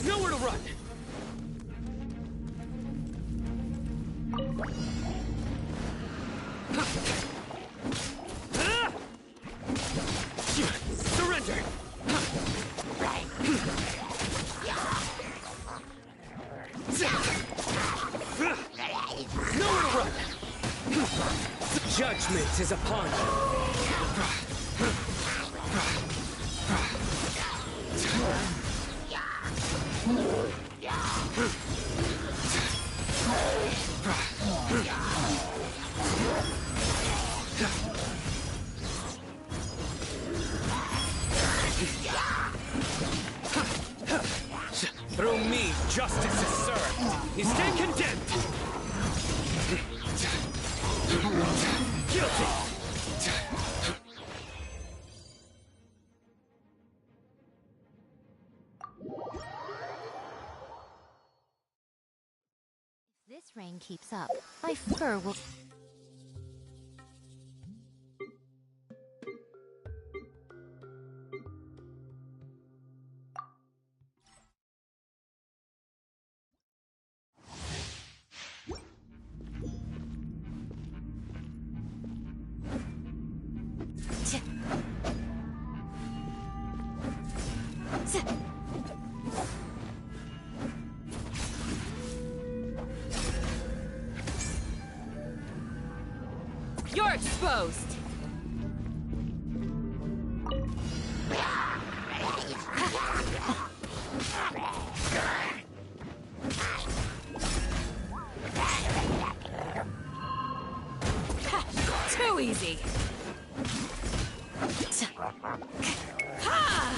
Nowhere to run! Surrender! Nowhere to run! Judgment is upon you. Through me, justice is served. You stand condemned. Guilty. If this rain keeps up, my fur will... You're exposed! Too easy! Ha!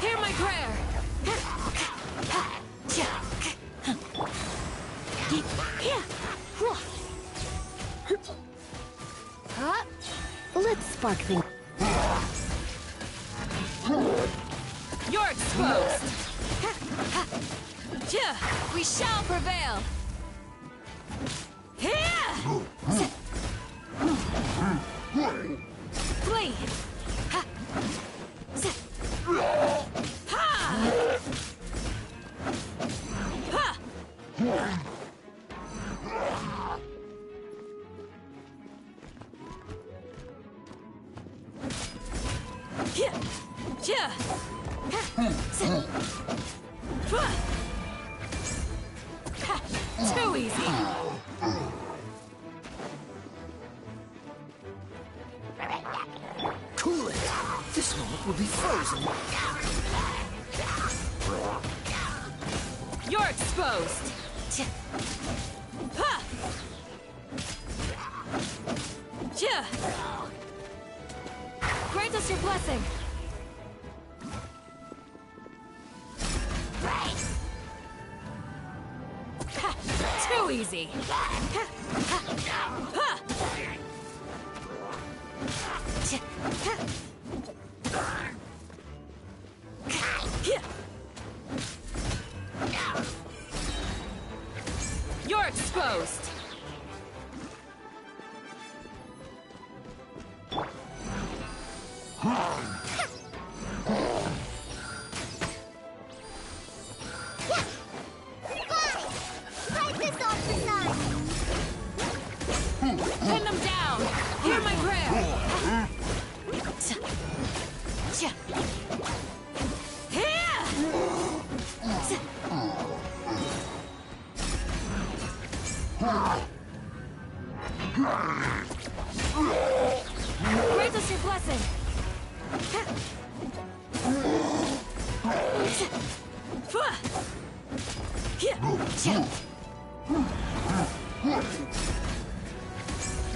Hear my prayer! Let's spark things. You're exposed! We shall prevail! Flee! Too easy! Cool it! This moment will be frozen! You're exposed! Grant us your blessing! Too easy! You're exposed! Pin them down! Hear my prayer! Grant us your blessing!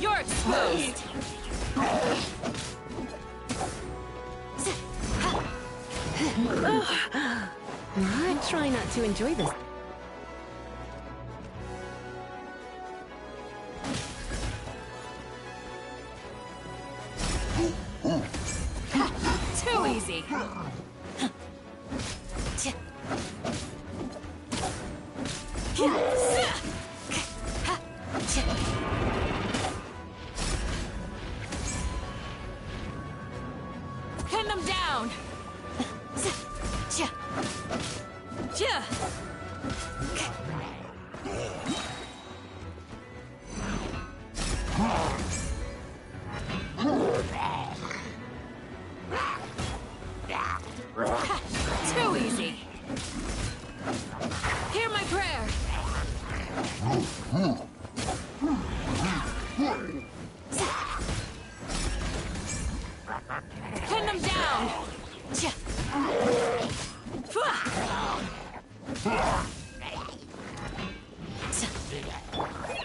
You're exposed! I try not to enjoy this. Too easy! Pin them down! Too easy. Hear my prayer. Pin them down.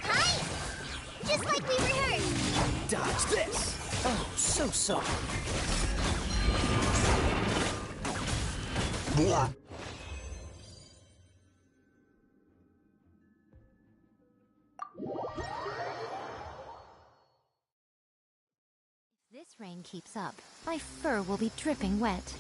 Hi! Just like we rehearsed. Dodge this! Oh, so sorry. If this rain keeps up, my fur will be dripping wet.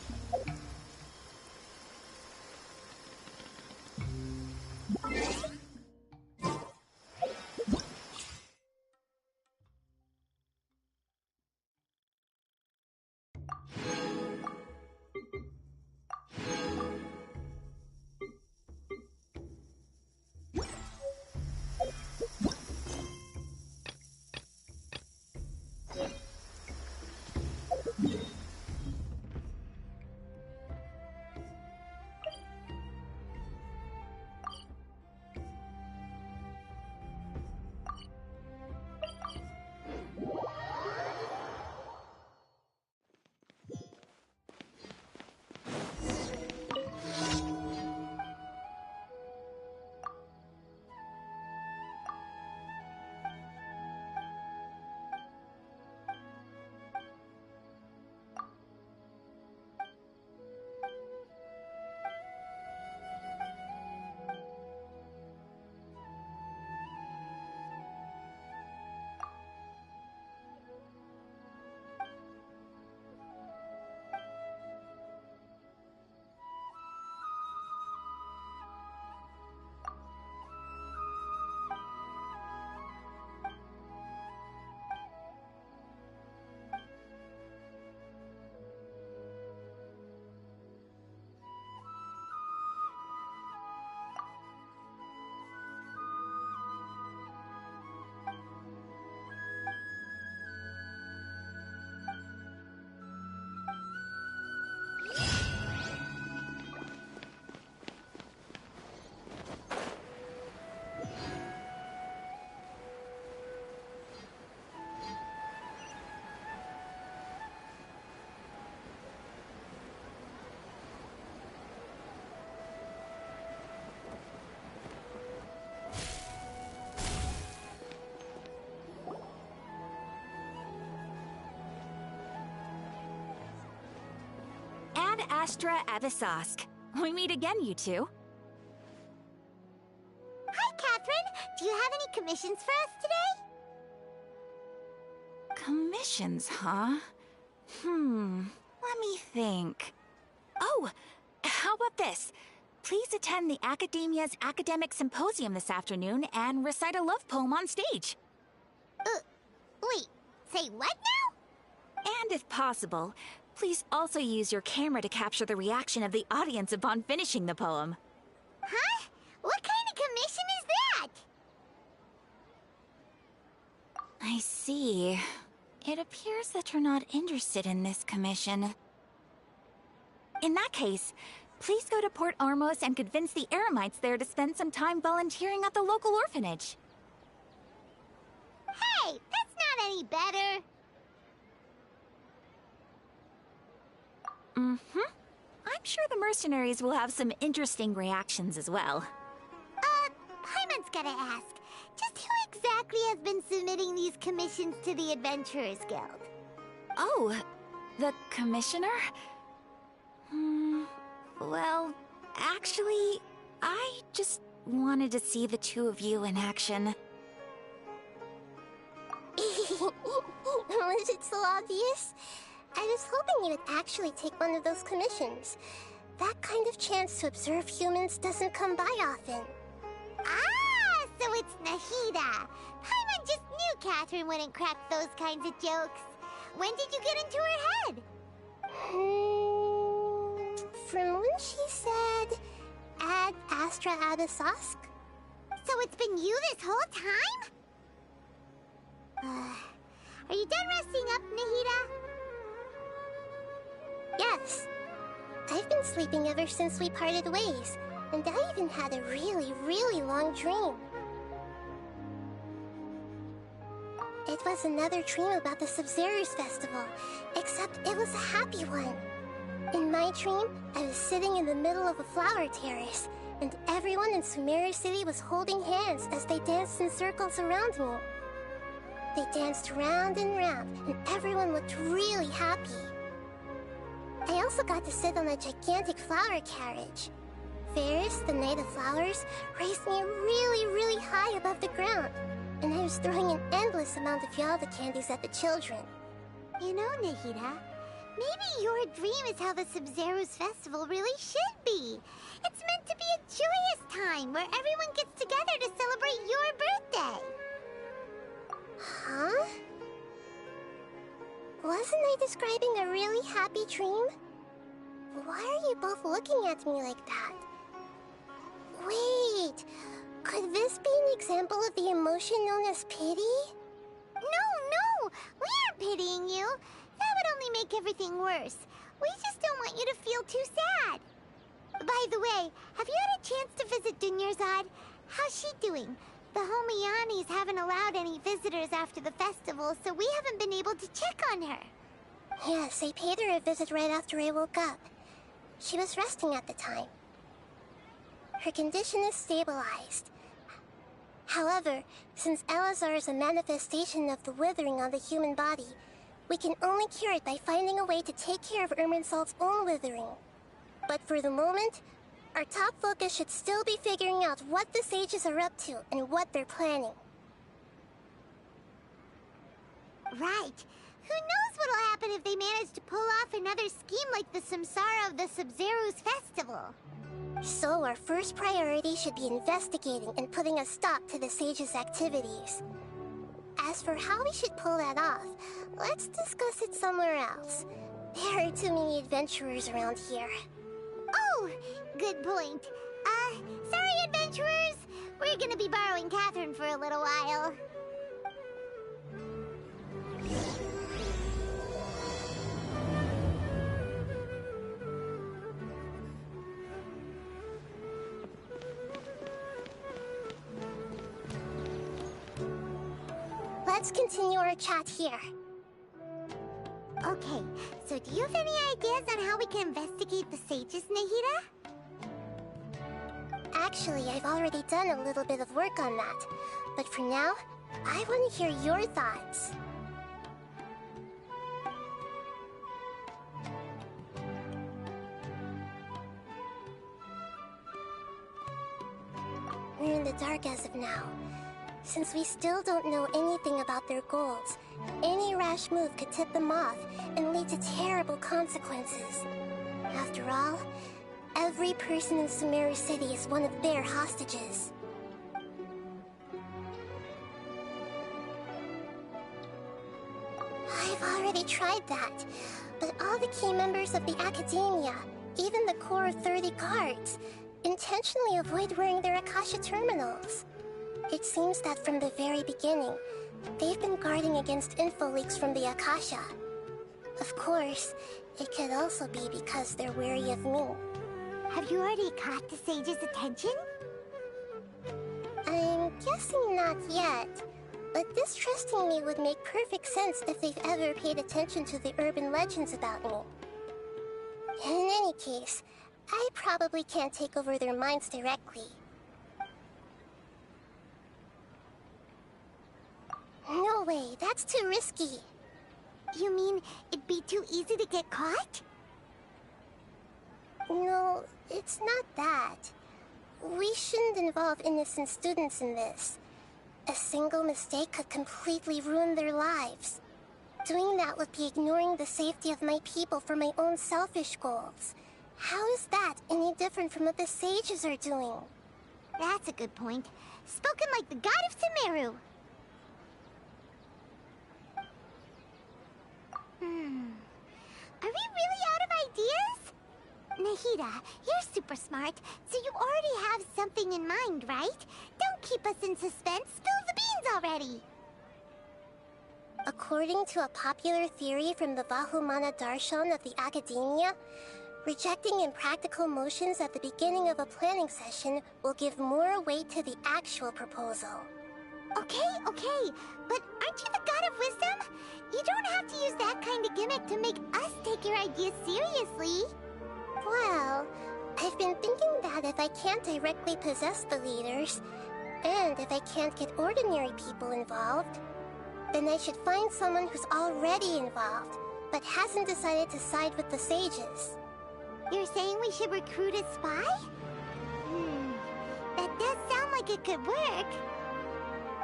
Ad Astra Avisosk. We meet again, you two. Hi, Catherine. Do you have any commissions for us today? Commissions, huh? Let me think. Oh, how about this? Please attend the Academia's Academic Symposium this afternoon and recite a love poem on stage. Wait, say what now? And if possible, please also use your camera to capture the reaction of the audience upon finishing the poem. Huh? What kind of commission is that? I see. It appears that you're not interested in this commission. In that case, please go to Port Ormos and convince the Eremites there to spend some time volunteering at the local orphanage. Hey, that's not any better. I'm sure the mercenaries will have some interesting reactions as well. Paimon's gotta ask. Just who exactly has been submitting these commissions to the Adventurers Guild? Oh, the commissioner? Well, actually, I just wanted to see the two of you in action. Was it so obvious? I was hoping you would actually take one of those commissions. That kind of chance to observe humans doesn't come by often. Ah! it's Nahida. Paimon just knew Catherine wouldn't crack those kinds of jokes. When did you get into her head? From when she said, Ad Astra Abyssosque. So it's been you this whole time? Are you done resting up, Nahida? Yes. I've been sleeping ever since we parted ways, and I even had a really, really long dream. It was another dream about the Sub-Zero's festival, except it was a happy one. In my dream, I was sitting in the middle of a flower terrace, and everyone in Sumeru City was holding hands as they danced in circles around me. They danced round and round, and everyone looked really happy. I also got to sit on a gigantic flower carriage. Ferris, the Knight of Flowers, raised me really, really high above the ground, and I was throwing an endless amount of Yalda candies at the children. You know, Nahida, maybe your dream is how the Sub-Zero's festival really should be. It's meant to be a joyous time where everyone gets together to celebrate your birthday. Huh? Wasn't I describing a really happy dream? Why are you both looking at me like that? Wait, could this be an example of the emotion known as pity? No, we aren't pitying you. That would only make everything worse. We just don't want you to feel too sad. By the way, have you had a chance to visit Dunyarzad? How's she doing? The Homiyanis haven't allowed any visitors after the festival, so we haven't been able to check on her. Yes, I paid her a visit right after I woke up. She was resting at the time. Her condition is stabilized. However, since Elazar is a manifestation of the withering on the human body, we can only cure it by finding a way to take care of Irminsul's own withering. But for the moment, our top focus should still be figuring out what the sages are up to and what they're planning. Right. Who knows what'll happen if they manage to pull off another scheme like the Samsara of the Sub-Zero's festival? So our first priority should be investigating and putting a stop to the sages' activities. As for how we should pull that off, let's discuss it somewhere else. There are too many adventurers around here. Oh, good point. Sorry, adventurers. We're gonna be borrowing Catherine for a little while. Let's continue our chat here. Okay, so do you have any ideas on how we can investigate the sages, Nahida? Actually, I've already done a little bit of work on that. But for now, I want to hear your thoughts. We're in the dark as of now. Since we still don't know anything about their goals, any rash move could tip them off and lead to terrible consequences. After all, every person in Sumeru City is one of their hostages. I've already tried that, but all the key members of the Academia, even the core of 30 guards, intentionally avoid wearing their Akasha terminals. It seems that from the very beginning, they've been guarding against info leaks from the Akasha. Of course, it could also be because they're wary of me. Have you already caught the sage's attention? I'm guessing not yet, but distrusting me would make perfect sense if they've ever paid attention to the urban legends about me. In any case, I probably can't take over their minds directly. No way, that's too risky. You mean it'd be too easy to get caught? No, it's not that. We shouldn't involve innocent students in this. A single mistake could completely ruin their lives. Doing that would be ignoring the safety of my people for my own selfish goals. How is that any different from what the sages are doing? That's a good point. Spoken like the god of Sumeru. Are we really out of ideas? Nahida, you're super smart, so you already have something in mind, right? Don't keep us in suspense. Spill the beans already. According to a popular theory from the Vahumana Darshan of the Academia, rejecting impractical motions at the beginning of a planning session will give more weight to the actual proposal. Okay, but aren't you the god of wisdom? You don't have to use that kind of gimmick to make us take your ideas seriously. Well, I've been thinking that if I can't directly possess the leaders, and if I can't get ordinary people involved, then I should find someone who's already involved, but hasn't decided to side with the sages. You're saying we should recruit a spy? That does sound like it could work.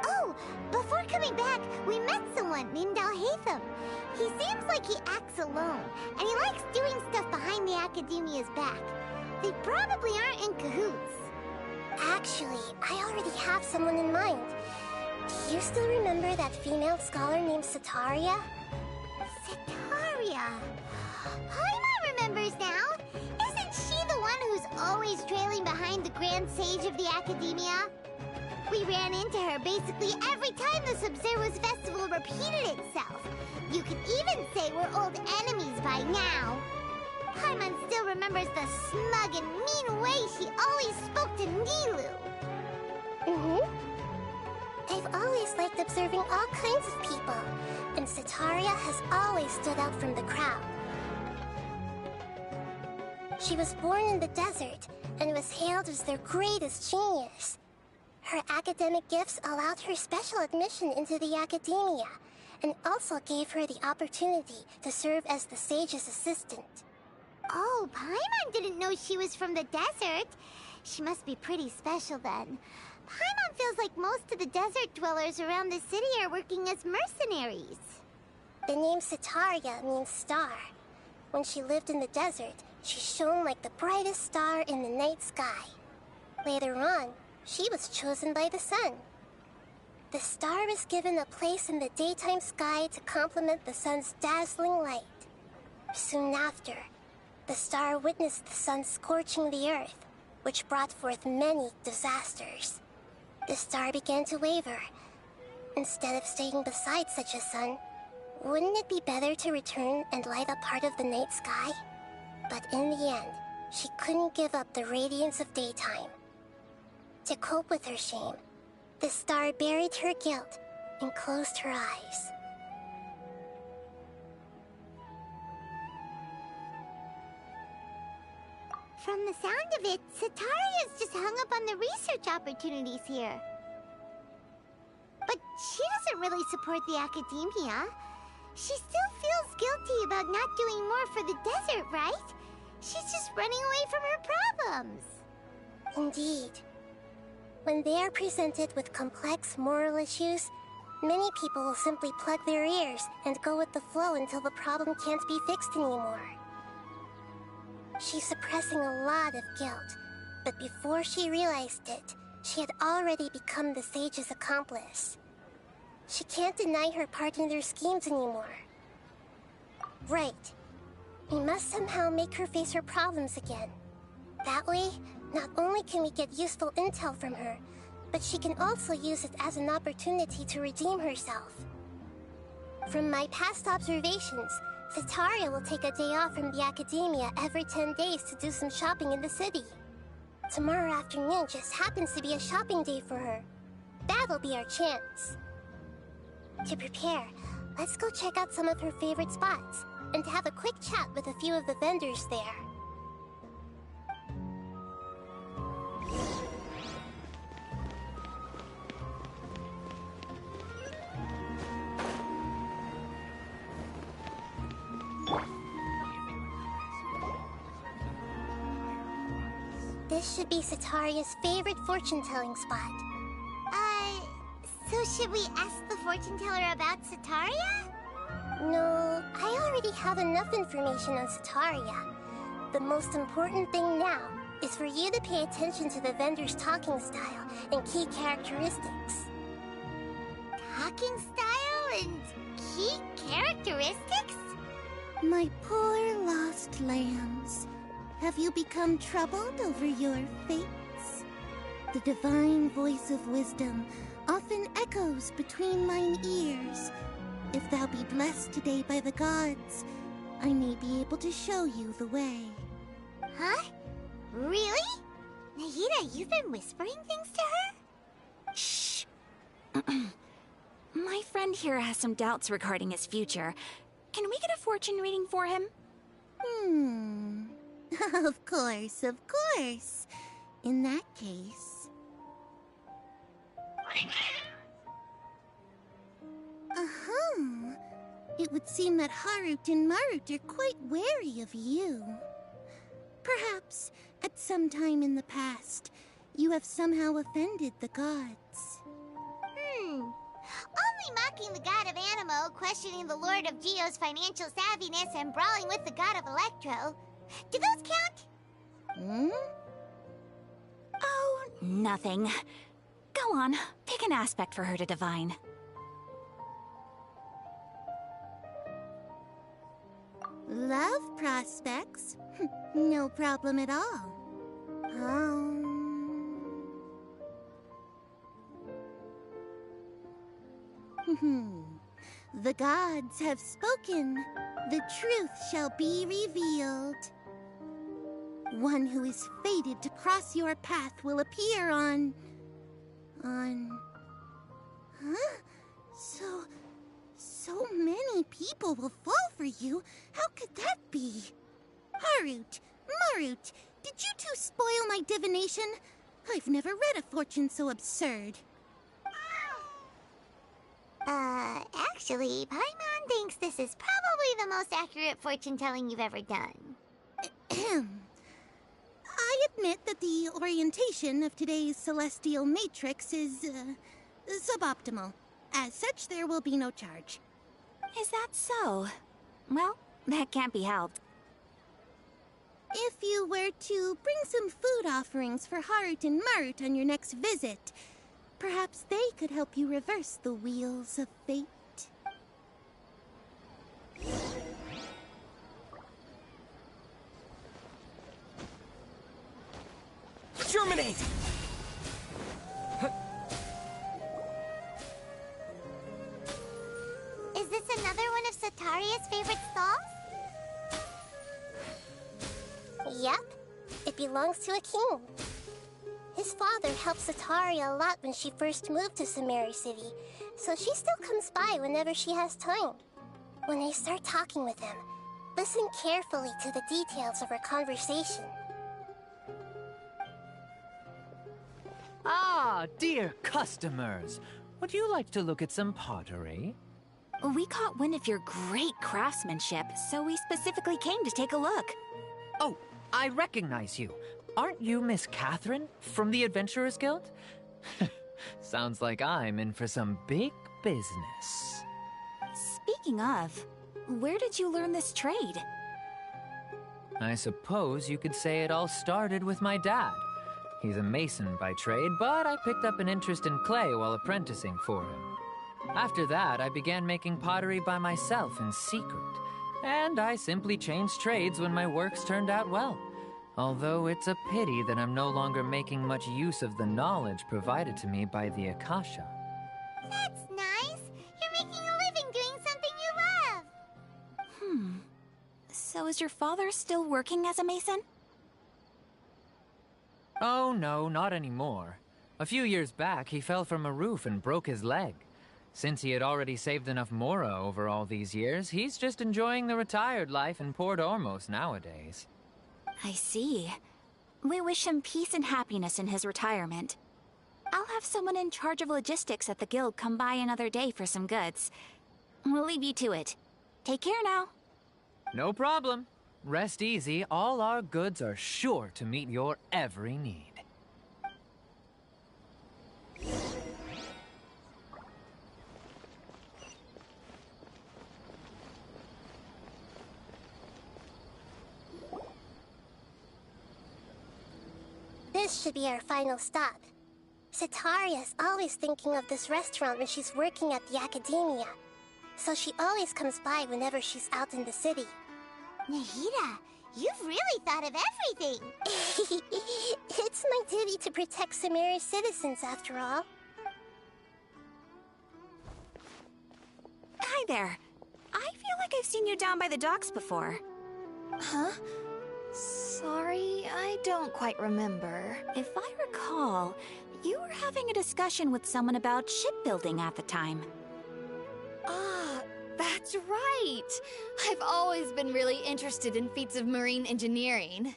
Oh, before coming back, we met someone named Alhaitham. He seems like he acts alone, and he likes doing stuff behind the Academia's back. They probably aren't in cahoots. Actually, I already have someone in mind. Do you still remember that female scholar named Setaria? Setaria. Paimon remembers now. Isn't she the one who's always trailing behind the Grand Sage of the Academia? We ran into her basically every time the Sub-Zero's festival repeated itself. You could even say we're old enemies by now. Paimon still remembers the smug and mean way she always spoke to Nilou. I've always liked observing all kinds of people, and Setaria has always stood out from the crowd. She was born in the desert and was hailed as their greatest genius. Her academic gifts allowed her special admission into the Academia, and also gave her the opportunity to serve as the sage's assistant. Oh, Paimon didn't know she was from the desert. She must be pretty special then. Paimon feels like most of the desert dwellers around the city are working as mercenaries. The name Setaria means star. When she lived in the desert, she shone like the brightest star in the night sky. Later on, she was chosen by the sun. The star was given a place in the daytime sky to complement the sun's dazzling light. Soon after, the star witnessed the sun scorching the earth, which brought forth many disasters. The star began to waver. Instead of staying beside such a sun, wouldn't it be better to return and light up part of the night sky? But in the end, she couldn't give up the radiance of daytime. To cope with her shame, the star buried her guilt and closed her eyes. From the sound of it, Setaria's just hung up on the research opportunities here. But she doesn't really support the Academia. She still feels guilty about not doing more for the desert, right? She's just running away from her problems. Indeed. When they are presented with complex moral issues, many people will simply plug their ears and go with the flow until the problem can't be fixed anymore. She's suppressing a lot of guilt, but before she realized it, she had already become the sage's accomplice. She can't deny her part in their schemes anymore. Right. We must somehow make her face her problems again. That way, not only can we get useful intel from her, but she can also use it as an opportunity to redeem herself. From my past observations, Setaria will take a day off from the Academia every 10 days to do some shopping in the city. Tomorrow afternoon just happens to be a shopping day for her. That'll be our chance. To prepare, let's go check out some of her favorite spots, and have a quick chat with a few of the vendors there. This should be Setaria's favorite fortune-telling spot. So should we ask the fortune teller about Setaria? No, I already have enough information on Setaria. The most important thing now is for you to pay attention to the vendor's talking style and key characteristics. Talking style and key characteristics? My poor lost lambs, have you become troubled over your fates? The divine voice of wisdom often echoes between mine ears. If thou be blessed today by the gods, I may be able to show you the way. Huh? Really? Nahida, you've been whispering things to her? Shh. My friend here has some doubts regarding his future. Can we get a fortune reading for him? Of course, of course. In that case... It would seem that Harut and Marut are quite wary of you. Perhaps, at some time in the past, you have somehow offended the gods. Only mocking the god of Animo, questioning the Lord of Geo's financial savviness, and brawling with the god of Electro. Do those count? Oh, nothing. Go on, pick an aspect for her to divine. Love prospects? No problem at all. The gods have spoken. The truth shall be revealed. One who is fated to cross your path will appear on... So many people will fall for you. How could that be? Harut, Marut, did you two spoil my divination? I've never read a fortune so absurd. Actually, Paimon thinks this is probably the most accurate fortune-telling you've ever done. I admit that the orientation of today's celestial matrix is, suboptimal. As such, there will be no charge. Is that so? Well, that can't be helped. If you were to bring some food offerings for Harut and Marut on your next visit, perhaps they could help you reverse the wheels of fate. Germinate! Is this another one of Sataria's favorite stalls? Yep, it belongs to a king. His father helped Sataria a lot when she first moved to Samari City, so she still comes by whenever she has time. When I start talking with him, listen carefully to the details of our conversation. Ah, dear customers, would you like to look at some pottery? We caught wind of your great craftsmanship, so we specifically came to take a look. Oh, I recognize you. Aren't you Miss Catherine from the Adventurers Guild? Sounds like I'm in for some big business. Speaking of, where did you learn this trade? I suppose you could say it all started with my dad. He's a mason by trade, but I picked up an interest in clay while apprenticing for him. After that, I began making pottery by myself in secret, and I simply changed trades when my works turned out well. Although it's a pity that I'm no longer making much use of the knowledge provided to me by the Akasha. That's nice. You're making a living doing something you love. So is your father still working as a mason? Oh no, not anymore. A few years back, he fell from a roof and broke his leg. Since he had already saved enough Mora over all these years, he's just enjoying the retired life in Port Ormos nowadays. I see. We wish him peace and happiness in his retirement. I'll have someone in charge of logistics at the guild come by another day for some goods. We'll leave you to it. Take care now. No problem. Rest easy, all our goods are sure to meet your every need. This should be our final stop. Setaria is always thinking of this restaurant when she's working at the academia, so she always comes by whenever she's out in the city. Nahida, you've really thought of everything! It's my duty to protect Sumeru's citizens, after all. Hi there. I feel like I've seen you down by the docks before. Huh? Sorry, I don't quite remember. If I recall, you were having a discussion with someone about shipbuilding at the time. Ah, that's right! I've always been really interested in feats of marine engineering.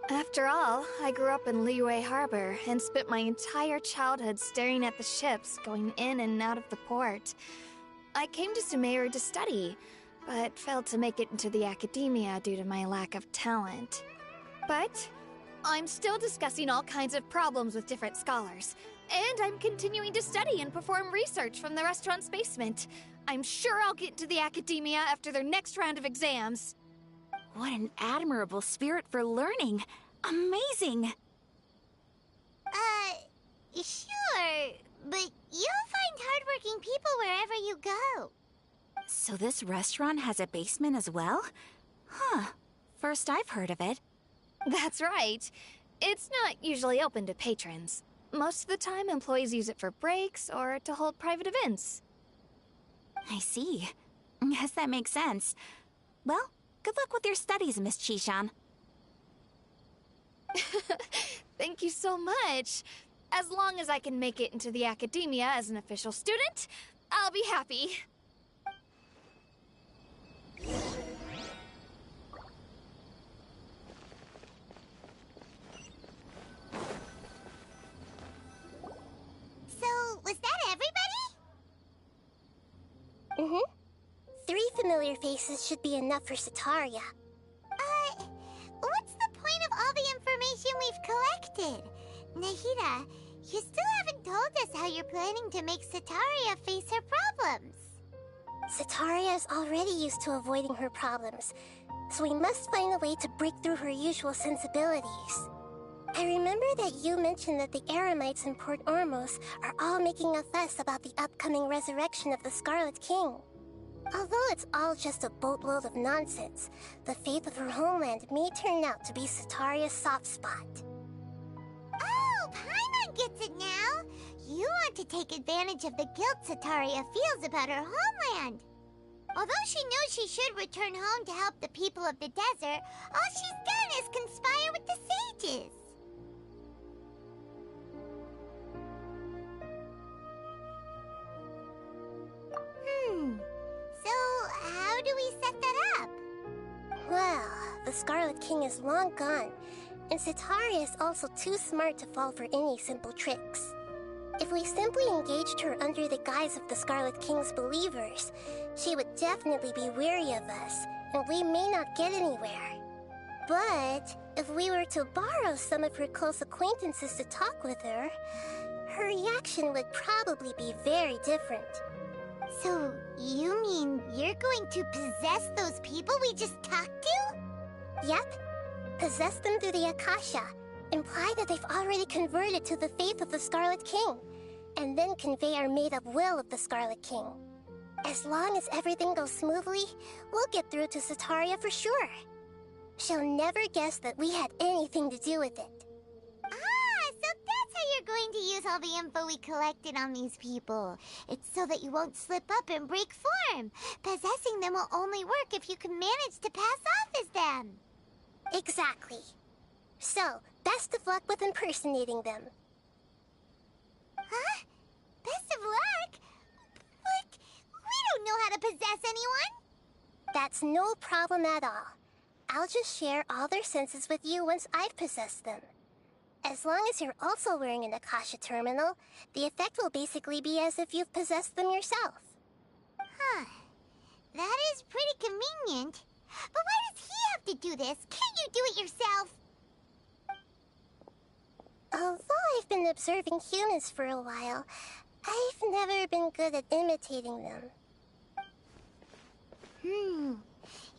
After all, I grew up in Liyue Harbor and spent my entire childhood staring at the ships going in and out of the port. I came to Sumeru to study, but failed to make it into the academia due to my lack of talent. But I'm still discussing all kinds of problems with different scholars, and I'm continuing to study and perform research from the restaurant's basement. I'm sure I'll get into the academia after their next round of exams. What an admirable spirit for learning! Amazing! Sure, but you'll find hardworking people wherever you go. So this restaurant has a basement as well? Huh. First I've heard of it. That's right. It's not usually open to patrons. Most of the time, employees use it for breaks or to hold private events. I see. Guess that makes sense. Well, good luck with your studies, Miss Chishan. Thank you so much. As long as I can make it into the academia as an official student, I'll be happy. So, was that everybody? Mm-hmm. 3 familiar faces should be enough for Setaria. What's the point of all the information we've collected? Nahida, you still haven't told us how you're planning to make Setaria face her problems. Setaria is already used to avoiding her problems, so we must find a way to break through her usual sensibilities. I remember that you mentioned that the Eremites in Port Ormos are all making a fuss about the upcoming resurrection of the Scarlet King. Although it's all just a boatload of nonsense, the fate of her homeland may turn out to be Setaria's soft spot. Oh, Paimon gets it now! You want to take advantage of the guilt Setaria feels about her homeland. Although she knows she should return home to help the people of the desert, all she's done is conspire with the sages. So, how do we set that up? Well, the Scarlet King is long gone, and Setaria is also too smart to fall for any simple tricks. If we simply engaged her under the guise of the Scarlet King's believers, she would definitely be wary of us, and we may not get anywhere. But if we were to borrow some of her close acquaintances to talk with her, her reaction would probably be very different. So, you mean you're going to possess those people we just talked to? Yep. Possess them through the Akasha. Imply that they've already converted to the faith of the Scarlet King, and then convey our made-up will of the Scarlet King. As long as everything goes smoothly, we'll get through to Setaria for sure. She'll never guess that we had anything to do with it. Ah, so that's how you're going to use all the info we collected on these people. It's so that you won't slip up and break form. Possessing them will only work if you can manage to pass off as them. Exactly. So, best of luck with impersonating them. Huh? Best of luck? But we don't know how to possess anyone. That's no problem at all. I'll just share all their senses with you once I've possessed them. As long as you're also wearing an Akasha terminal, the effect will basically be as if you've possessed them yourself. Huh. That is pretty convenient. But why does he have to do this? Can't you do it yourself? Although I've been observing humans for a while, I've never been good at imitating them. You're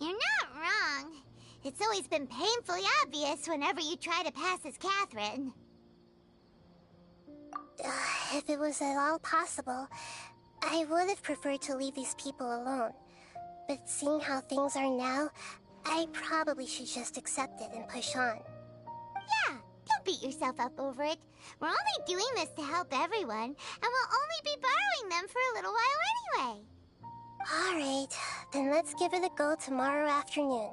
not wrong. It's always been painfully obvious whenever you try to pass as Catherine. If it was at all possible, I would have preferred to leave these people alone. But seeing how things are now, I probably should just accept it and push on. Yeah, don't beat yourself up over it. We're only doing this to help everyone, and we'll only be borrowing them for a little while anyway. Alright, then let's give it a go tomorrow afternoon.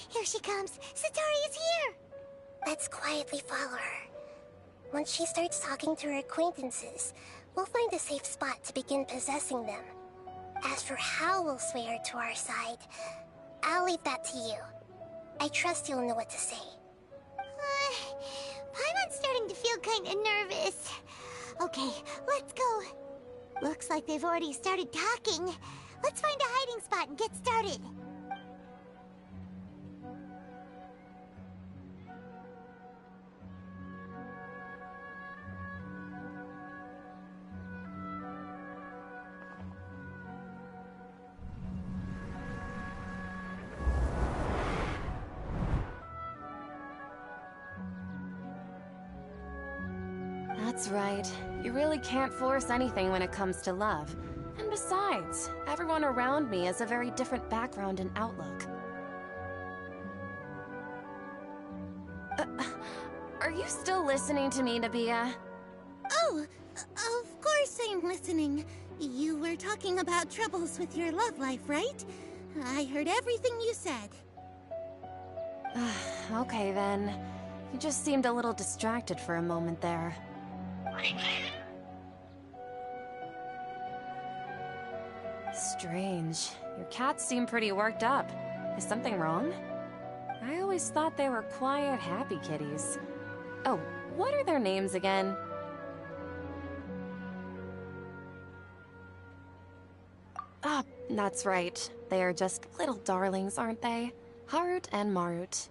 Here she comes! Satori is here! Let's quietly follow her. Once she starts talking to her acquaintances, we'll find a safe spot to begin possessing them. As for how we'll sway her to our side, I'll leave that to you. I trust you'll know what to say. Paimon's starting to feel kinda nervous. Okay, let's go. Looks like they've already started talking. Let's find a hiding spot and get started. That's right. You really can't force anything when it comes to love. And besides, everyone around me has a very different background and outlook. Are you still listening to me, Nabia? Oh, of course I'm listening. You were talking about troubles with your love life, right? I heard everything you said. Okay then. You just seemed a little distracted for a moment there. Strange. Your cats seem pretty worked up. Is something wrong? I always thought they were quiet, happy kitties. Oh, what are their names again? Ah, that's right. They are just little darlings, aren't they? Harut and Marut.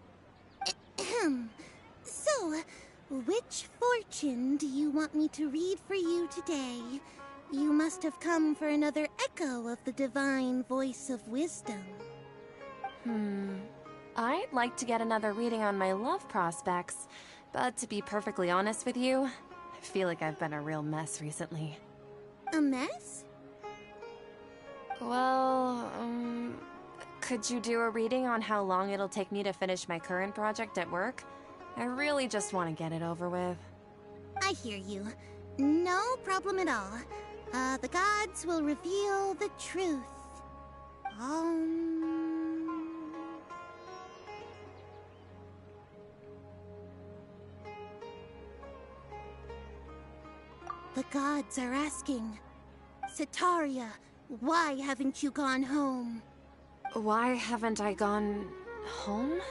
So, which fortune do you want me to read for you today? You must have come for another echo of the divine voice of wisdom. I'd like to get another reading on my love prospects, but to be perfectly honest with you, I feel like I've been a real mess recently. A mess? Well, could you do a reading on how long it'll take me to finish my current project at work? I really just want to get it over with. I hear you. No problem at all. The gods will reveal the truth. The gods are asking, Setaria, why haven't you gone home? Why haven't I gone home?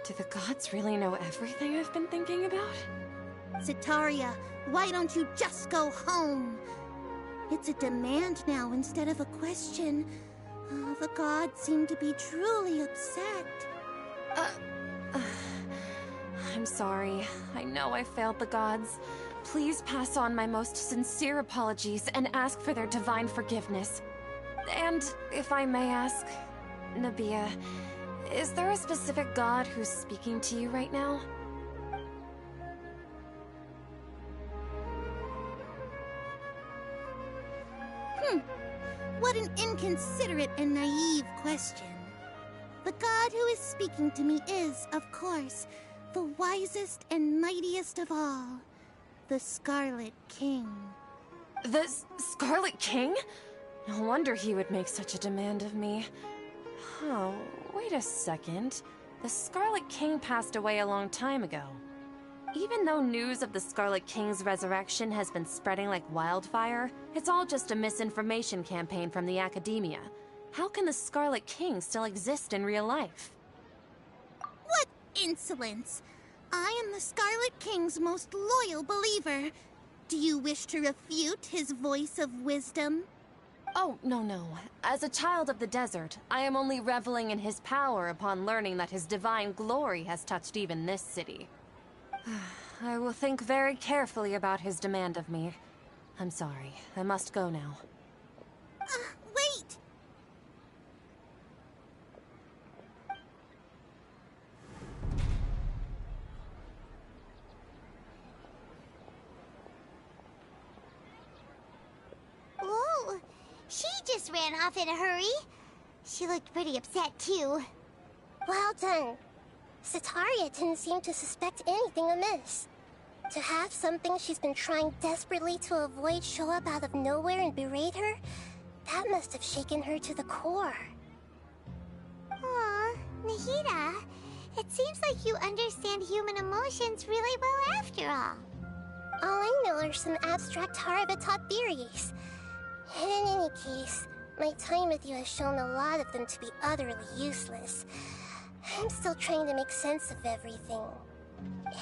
Do the gods really know everything I've been thinking about? Setaria, why don't you just go home? It's a demand now instead of a question. The gods seem to be truly upset. I'm sorry. I know I failed the gods. Please pass on my most sincere apologies and ask for their divine forgiveness. And if I may ask, Nabia, is there a specific god who's speaking to you right now? What an inconsiderate and naive question. The god who is speaking to me is, of course, the wisest and mightiest of all, the Scarlet King. The Scarlet King? No wonder he would make such a demand of me. Oh, wait a second. The Scarlet King passed away a long time ago. Even though news of the Scarlet King's resurrection has been spreading like wildfire, it's all just a misinformation campaign from the academia. How can the Scarlet King still exist in real life? What insolence! I am the Scarlet King's most loyal believer. Do you wish to refute his voice of wisdom? Oh, no. As a child of the desert, I am only reveling in his power upon learning that his divine glory has touched even this city. I will think very carefully about his demand of me. I'm sorry. I must go now. Wait! Whoa! She just ran off in a hurry. She looked pretty upset, too. Well done. Setaria didn't seem to suspect anything amiss. To have something she's been trying desperately to avoid show up out of nowhere and berate her, that must have shaken her to the core. Aw, Nahida, it seems like you understand human emotions really well after all. All I know are some abstract Haraba-taught theories. And in any case, my time with you has shown a lot of them to be utterly useless. I'm still trying to make sense of everything.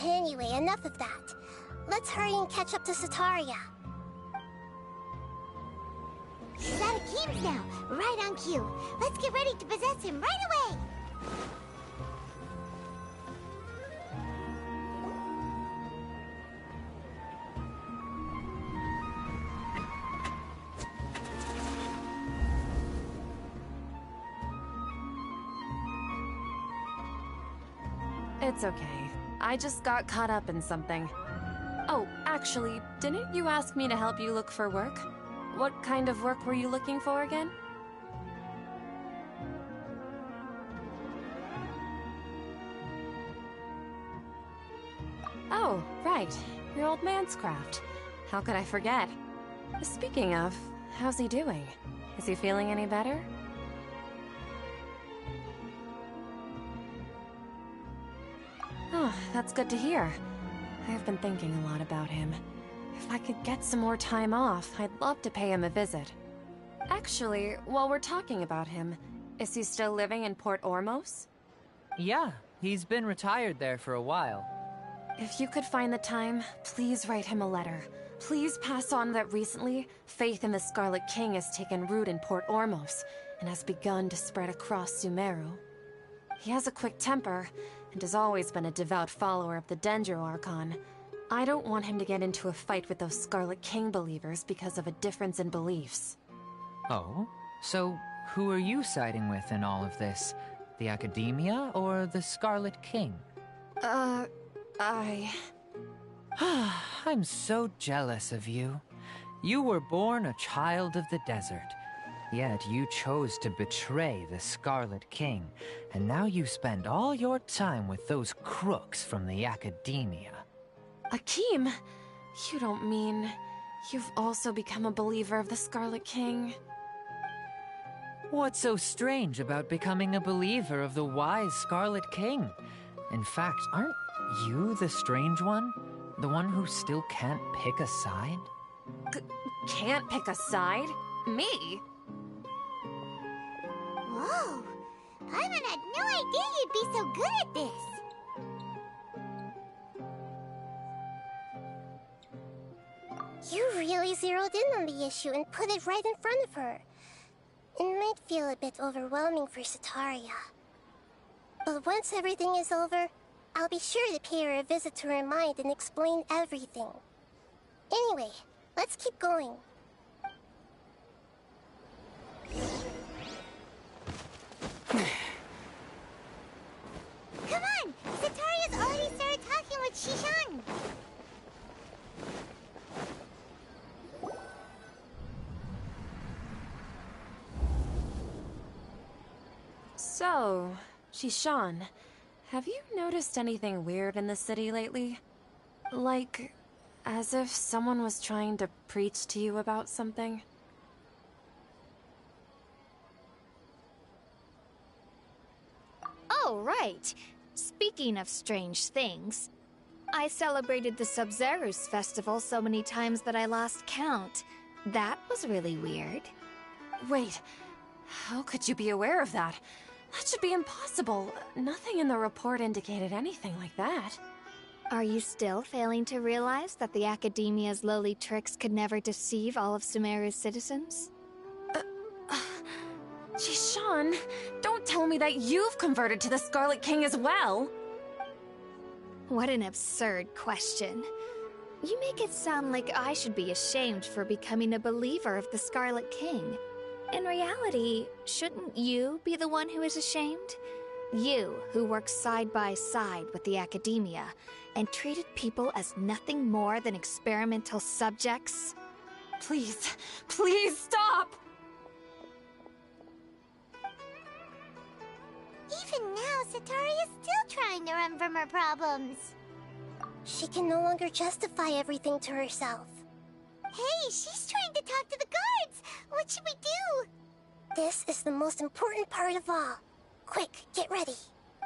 Anyway, enough of that. Let's hurry and catch up to Setaria. He's out of Keem's now, right on cue. Let's get ready to possess him right away! It's okay. I just got caught up in something. Oh, actually, didn't you ask me to help you look for work? What kind of work were you looking for again? Oh, right. Your old man's craft. How could I forget? Speaking of, how's he doing? Is he feeling any better? Oh, that's good to hear. I have been thinking a lot about him. If I could get some more time off, I'd love to pay him a visit. Actually, while we're talking about him, is he still living in Port Ormos? Yeah, he's been retired there for a while. If you could find the time, please write him a letter. Please pass on that recently, faith in the Scarlet King has taken root in Port Ormos and has begun to spread across Sumeru. He has a quick temper, and has always been a devout follower of the Dendro Archon. I don't want him to get into a fight with those Scarlet King believers because of a difference in beliefs. Oh? So, who are you siding with in all of this? The Academia or the Scarlet King? I'm so jealous of you. You were born a child of the desert. Yet you chose to betray the Scarlet King, and now you spend all your time with those crooks from the Academia. Akeem, you don't mean you've also become a believer of the Scarlet King? What's so strange about becoming a believer of the wise Scarlet King? In fact, aren't you the strange one? The one who still can't pick a side? Can't pick a side? Me? Whoa! Paimon had no idea you'd be so good at this! You really zeroed in on the issue and put it right in front of her. It might feel a bit overwhelming for Setaria. But once everything is over, I'll be sure to pay her a visit to her mind and explain everything. Anyway, let's keep going. Come on! Setaria's already started talking with Shishan! So, Shishan, have you noticed anything weird in the city lately? Like, as if someone was trying to preach to you about something? Oh, right. Speaking of strange things, I celebrated the Sub-Zerus festival so many times that I lost count. That was really weird. Wait, how could you be aware of that? That should be impossible. Nothing in the report indicated anything like that. Are you still failing to realize that the Academia's lowly tricks could never deceive all of Sumeru's citizens? Shishan, don't tell me that you've converted to the Scarlet King as well! What an absurd question. You make it sound like I should be ashamed for becoming a believer of the Scarlet King. In reality, shouldn't you be the one who is ashamed? You, who works side by side with the Academia, and treated people as nothing more than experimental subjects? Please, please stop! Even now, Satori is still trying to run from her problems. She can no longer justify everything to herself. Hey, she's trying to talk to the guards! What should we do? This is the most important part of all. Quick, get ready.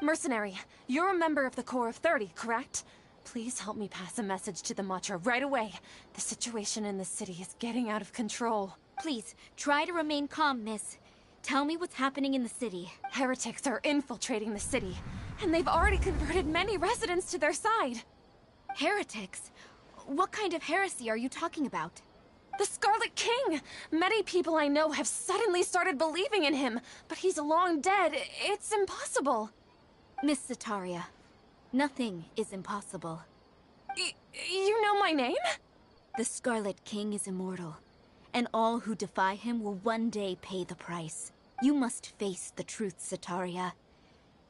Mercenary, you're a member of the Corps of 30, correct? Please help me pass a message to the Matra right away. The situation in the city is getting out of control. Please, try to remain calm, miss. Tell me what's happening in the city. Heretics are infiltrating the city, and they've already converted many residents to their side. Heretics? What kind of heresy are you talking about? The Scarlet King! Many people I know have suddenly started believing in him, but he's long dead. It's impossible. Miss Sataria, nothing is impossible. You know my name? The Scarlet King is immortal, and all who defy him will one day pay the price. You must face the truth, Sataria.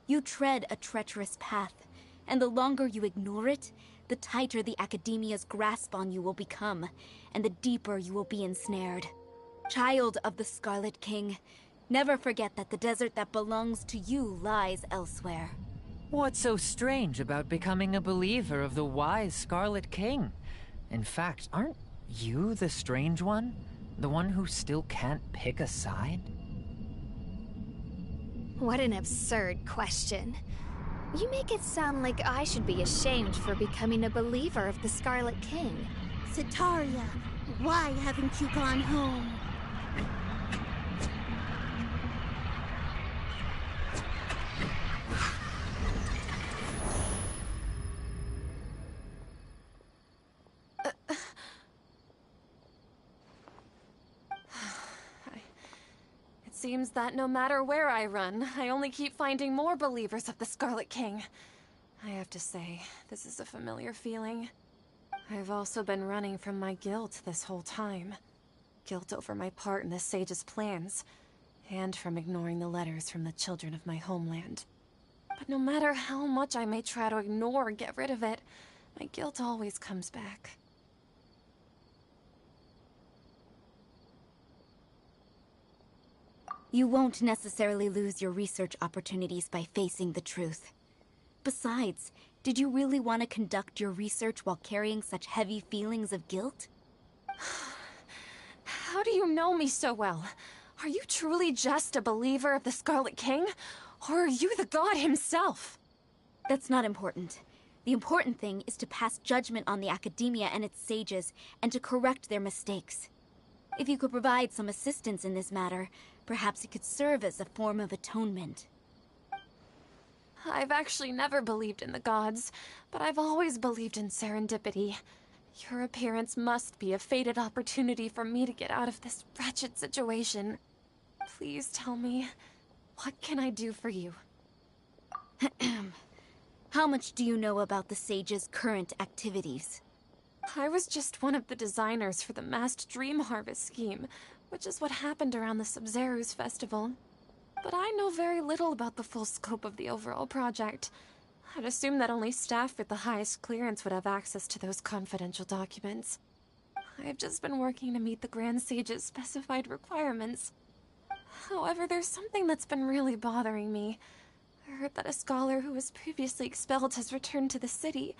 You tread a treacherous path, and the longer you ignore it, the tighter the Academia's grasp on you will become, and the deeper you will be ensnared. Child of the Scarlet King, never forget that the desert that belongs to you lies elsewhere. What's so strange about becoming a believer of the wise Scarlet King? In fact, aren't you the strange one? The one who still can't pick a side? What an absurd question. You make it sound like I should be ashamed for becoming a believer of the Scarlet King. Sataria, why haven't you gone home? It seems that no matter where I run, I only keep finding more believers of the Scarlet King. I have to say, this is a familiar feeling. I've also been running from my guilt this whole time. Guilt over my part in the Sage's plans, and from ignoring the letters from the children of my homeland. But no matter how much I may try to ignore or get rid of it, my guilt always comes back. You won't necessarily lose your research opportunities by facing the truth. Besides, did you really want to conduct your research while carrying such heavy feelings of guilt? How do you know me so well? Are you truly just a believer of the Scarlet King? Or are you the god himself? That's not important. The important thing is to pass judgment on the Academia and its sages, and to correct their mistakes. If you could provide some assistance in this matter, perhaps it could serve as a form of atonement. I've actually never believed in the gods, but I've always believed in serendipity. Your appearance must be a fated opportunity for me to get out of this wretched situation. Please tell me, what can I do for you? How much do you know about the Sage's current activities? I was just one of the designers for the masked dream harvest scheme, which is what happened around the Sub-Zerus festival. But I know very little about the full scope of the overall project. I'd assume that only staff with the highest clearance would have access to those confidential documents. I've just been working to meet the Grand Sage's specified requirements. However, there's something that's been really bothering me. I heard that a scholar who was previously expelled has returned to the city,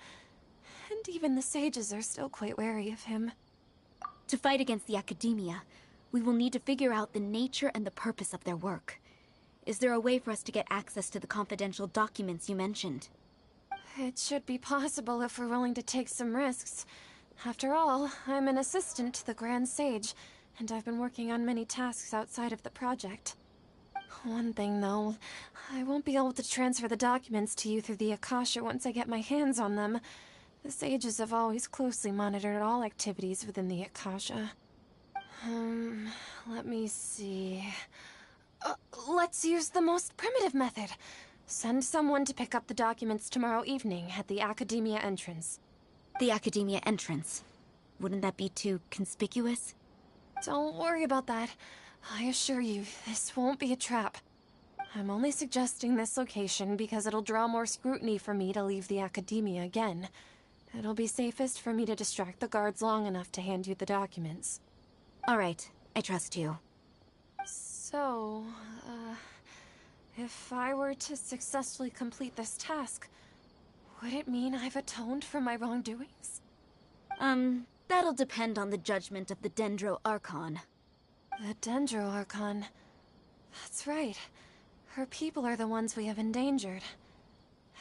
and even the sages are still quite wary of him. To fight against the academia, we will need to figure out the nature and the purpose of their work. Is there a way for us to get access to the confidential documents you mentioned? It should be possible if we're willing to take some risks. After all, I'm an assistant to the Grand Sage, and I've been working on many tasks outside of the project. One thing, though, I won't be able to transfer the documents to you through the Akasha once I get my hands on them. The sages have always closely monitored all activities within the Akasha. Let me see... let's use the most primitive method. Send someone to pick up the documents tomorrow evening at the Academia entrance. The Academia entrance? Wouldn't that be too conspicuous? Don't worry about that. I assure you, this won't be a trap. I'm only suggesting this location because it'll draw more scrutiny for me to leave the Academia again. It'll be safest for me to distract the guards long enough to hand you the documents. All right, I trust you. So, if I were to successfully complete this task, would it mean I've atoned for my wrongdoings? That'll depend on the judgment of the Dendro Archon. The Dendro Archon. That's right. Her people are the ones we have endangered.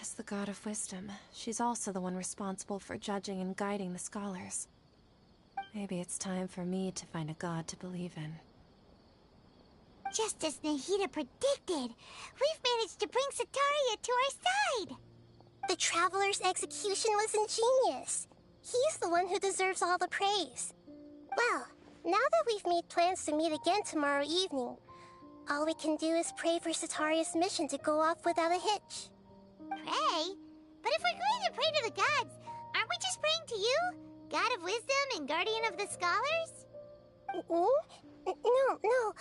As the God of Wisdom, she's also the one responsible for judging and guiding the scholars. Maybe it's time for me to find a god to believe in. Just as Nahida predicted, we've managed to bring Sataria to our side! The Traveler's execution was ingenious. He's the one who deserves all the praise. Well, now that we've made plans to meet again tomorrow evening, all we can do is pray for Sataria's mission to go off without a hitch. Pray? But if we're going to pray to the gods, aren't we just praying to you? God of Wisdom and Guardian of the Scholars? No.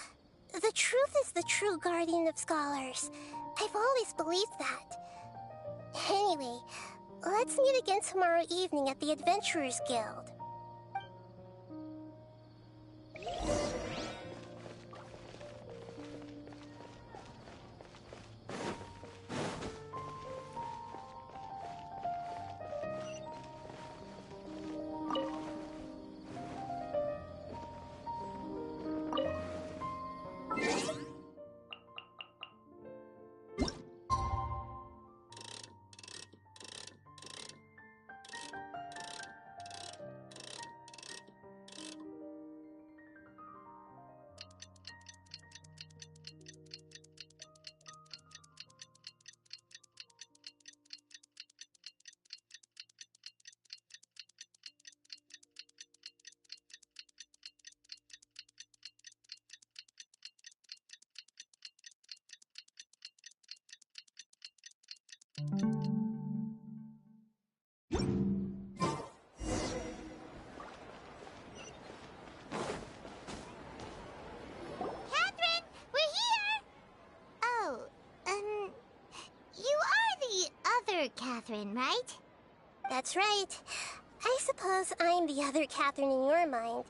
The truth is the true Guardian of Scholars. I've always believed that. Anyway, let's meet again tomorrow evening at the Adventurers Guild. Catherine, right? That's right. I suppose I'm the other Catherine in your mind.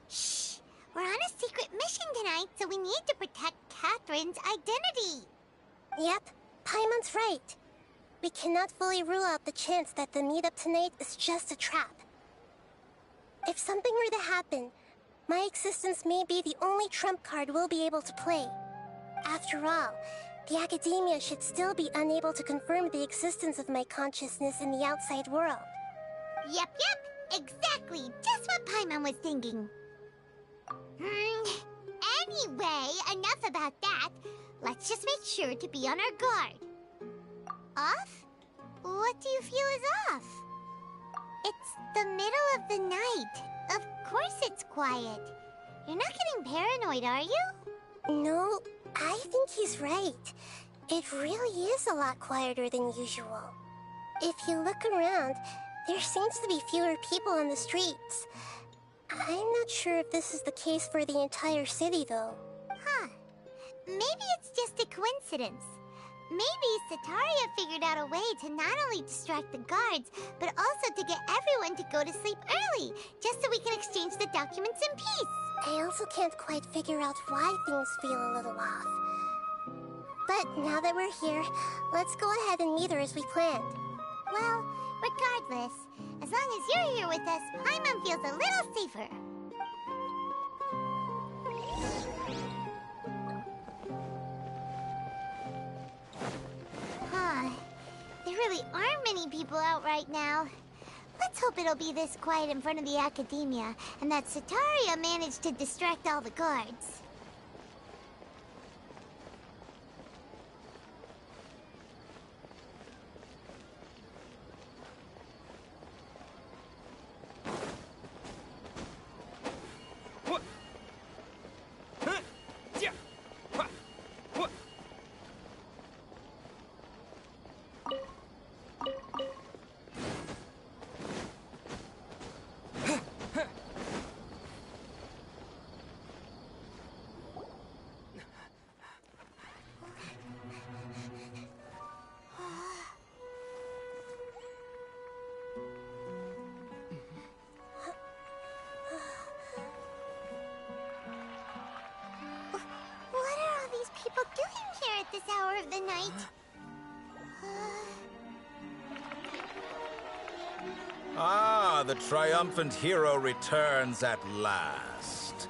Shh! We're on a secret mission tonight, so we need to protect Catherine's identity. Yep, Paimon's right. We cannot fully rule out the chance that the meetup tonight is just a trap. If something were to happen, my existence may be the only trump card we'll be able to play. After all, the Academia should still be unable to confirm the existence of my consciousness in the outside world. Yep, exactly. Just what Paimon was thinking. Anyway, enough about that. Let's just make sure to be on our guard. Off? What do you feel is off? It's the middle of the night. Of course it's quiet. You're not getting paranoid, are you? No, I think he's right. It really is a lot quieter than usual. If you look around, there seems to be fewer people on the streets. I'm not sure if this is the case for the entire city, though. Huh. Maybe it's just a coincidence. Maybe Sataria figured out a way to not only distract the guards, but also to get everyone to go to sleep early, just so we can exchange the documents in peace. I also can't quite figure out why things feel a little off. But now that we're here, let's go ahead and meet her as we planned. Well, regardless, as long as you're here with us, Paimon feels a little safer. Huh. There really aren't many people out right now. Let's hope it'll be this quiet in front of the Academia, and that Setaria managed to distract all the guards. People doing here at this hour of the night? Ah, the triumphant hero returns at last.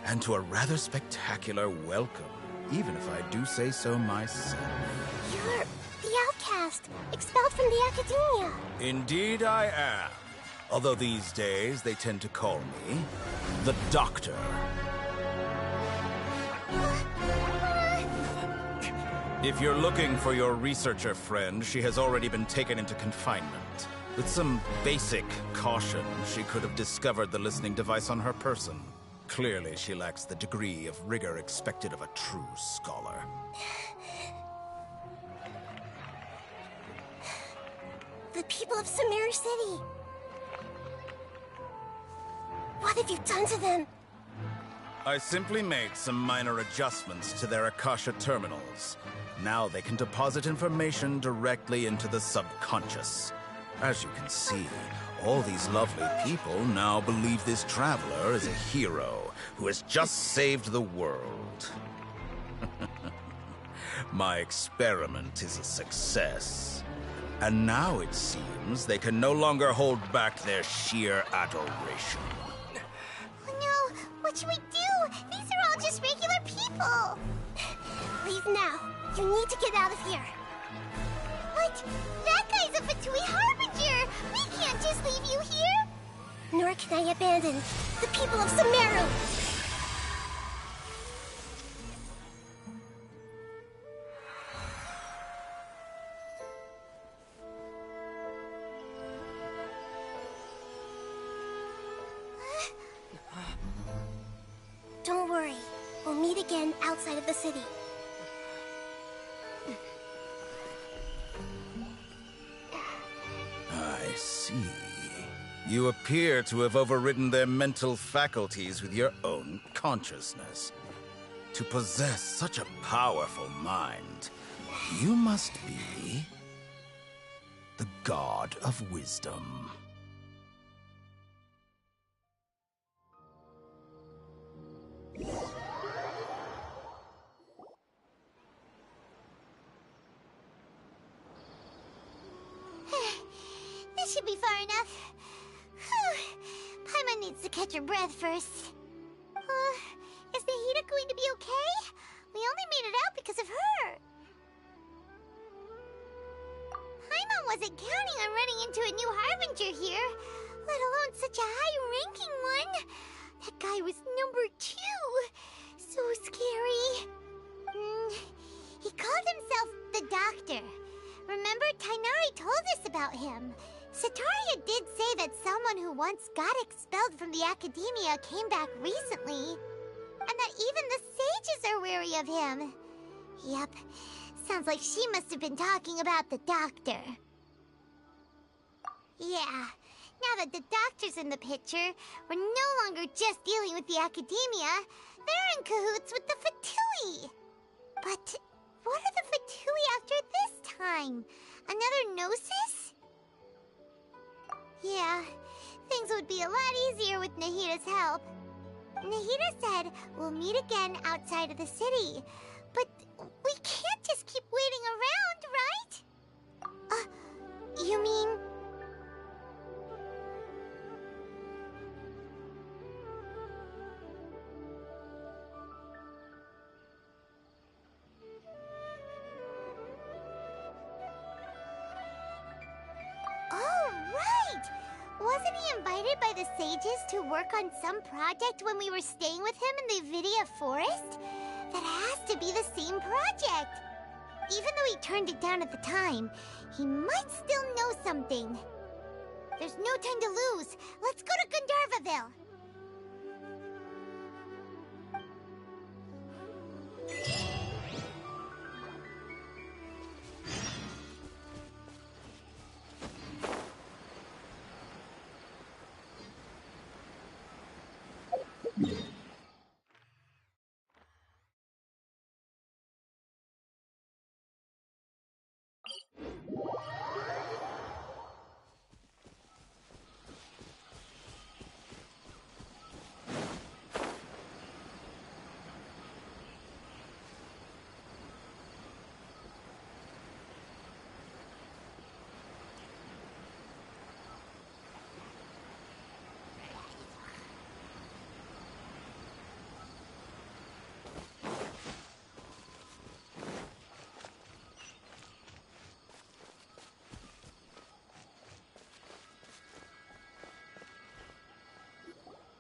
And to a rather spectacular welcome, even if I do say so myself. You're the outcast, expelled from the Academia. Indeed I am. Although these days they tend to call me the Doctor. If you're looking for your researcher friend, she has already been taken into confinement. With some basic caution, she could have discovered the listening device on her person. Clearly, she lacks the degree of rigor expected of a true scholar. The people of Sumeru City. What have you done to them? I simply made some minor adjustments to their Akasha terminals. Now they can deposit information directly into the subconscious. As you can see, all these lovely people now believe this traveler is a hero who has just saved the world. My experiment is a success. And now it seems they can no longer hold back their sheer adoration. Oh no! What should we do? These are all just regular people! Leave now. You need to get out of here. What? That guy's a v3 Harbinger! We can't just leave you here! Nor can I abandon the people of Sumeru! Don't worry. We'll meet again outside of the city. I see. You appear to have overridden their mental faculties with your own consciousness. To possess such a powerful mind, you must be the God of Wisdom. This should be far enough. Whew. Paimon needs to catch her breath first. Is Nahida going to be okay? We only made it out because of her. Paimon wasn't counting on running into a new Harbinger here, let alone such a high-ranking one. That guy was number 2. So scary. He called himself the Doctor. Remember, Tainari told us about him. Setaria did say that someone who once got expelled from the Academia came back recently. And that even the sages are wary of him. Yep, sounds like she must have been talking about the Doctor. Yeah, now that the Doctor's in the picture, we're no longer just dealing with the Academia. They're in cahoots with the Fatui. But what are the Fatui after this time? Another Gnosis? Yeah, things would be a lot easier with Nahida's help. Nahida said we'll meet again outside of the city. But We can't just keep waiting around, right? You mean... Oh, right! Wasn't he invited by the sages to work on some project when we were staying with him in the Vidia forest? That has to be the same project! Even though he turned it down at the time, he might still know something. There's no time to lose. Let's go to Gandharvaville.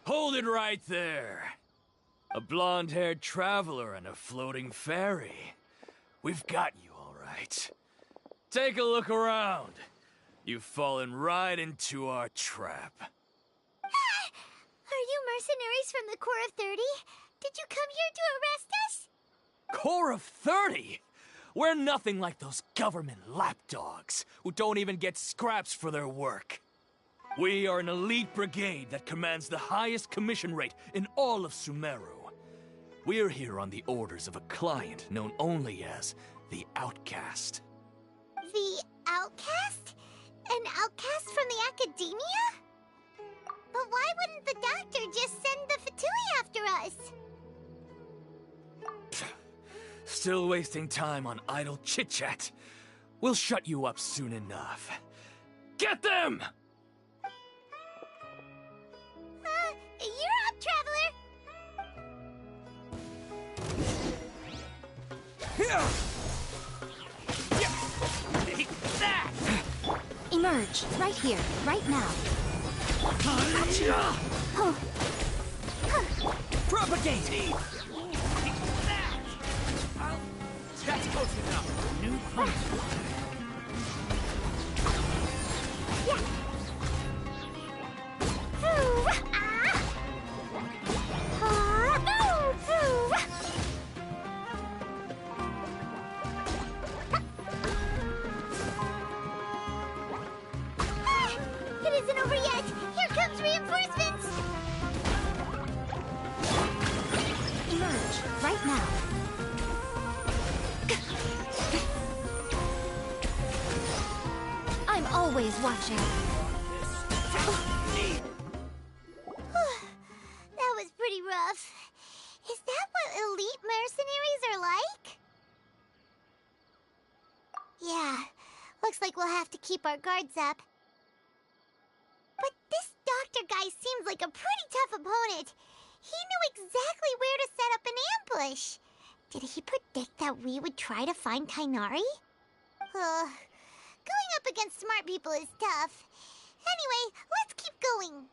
Hold it right there. A blonde-haired traveler and a floating fairy. We've got you all right. Take a look around. You've fallen right into our trap. Are you mercenaries from the Corps of 30? Did you come here to arrest us? Corps of 30? We're nothing like those government lapdogs who don't even get scraps for their work. We are an elite brigade that commands the highest commission rate in all of Sumeru. We're here on the orders of a client known only as the Outcast. The Outcast? An outcast from the academia? But why wouldn't the doctor just send the Fatui after us? Still wasting time on idle chit-chat. We'll shut you up soon enough. Get them! You're up, traveler! Take that! Emerge, right here, right now. Propagate! Take that! That's close enough. New punch. It isn't over yet! Here comes reinforcements! Emerge, right now. I'm always watching. That was pretty rough. Is that what elite mercenaries are like? Yeah, looks like we'll have to keep our guards up. But this doctor guy seems like a pretty tough opponent. He knew exactly where to set up an ambush. Did he predict that we would try to find Kainari? Going up against smart people is tough. Anyway, let's keep going.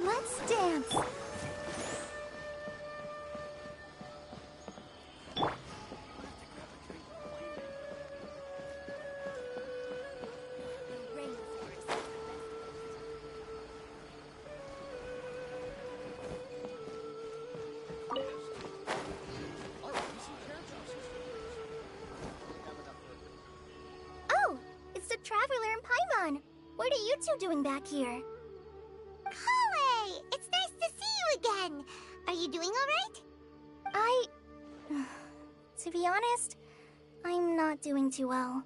Let's dance. Oh, it's the Traveler and Paimon. What are you two doing back here? Kale! It's nice to see you again. Are you doing all right? To be honest, I'm not doing too well.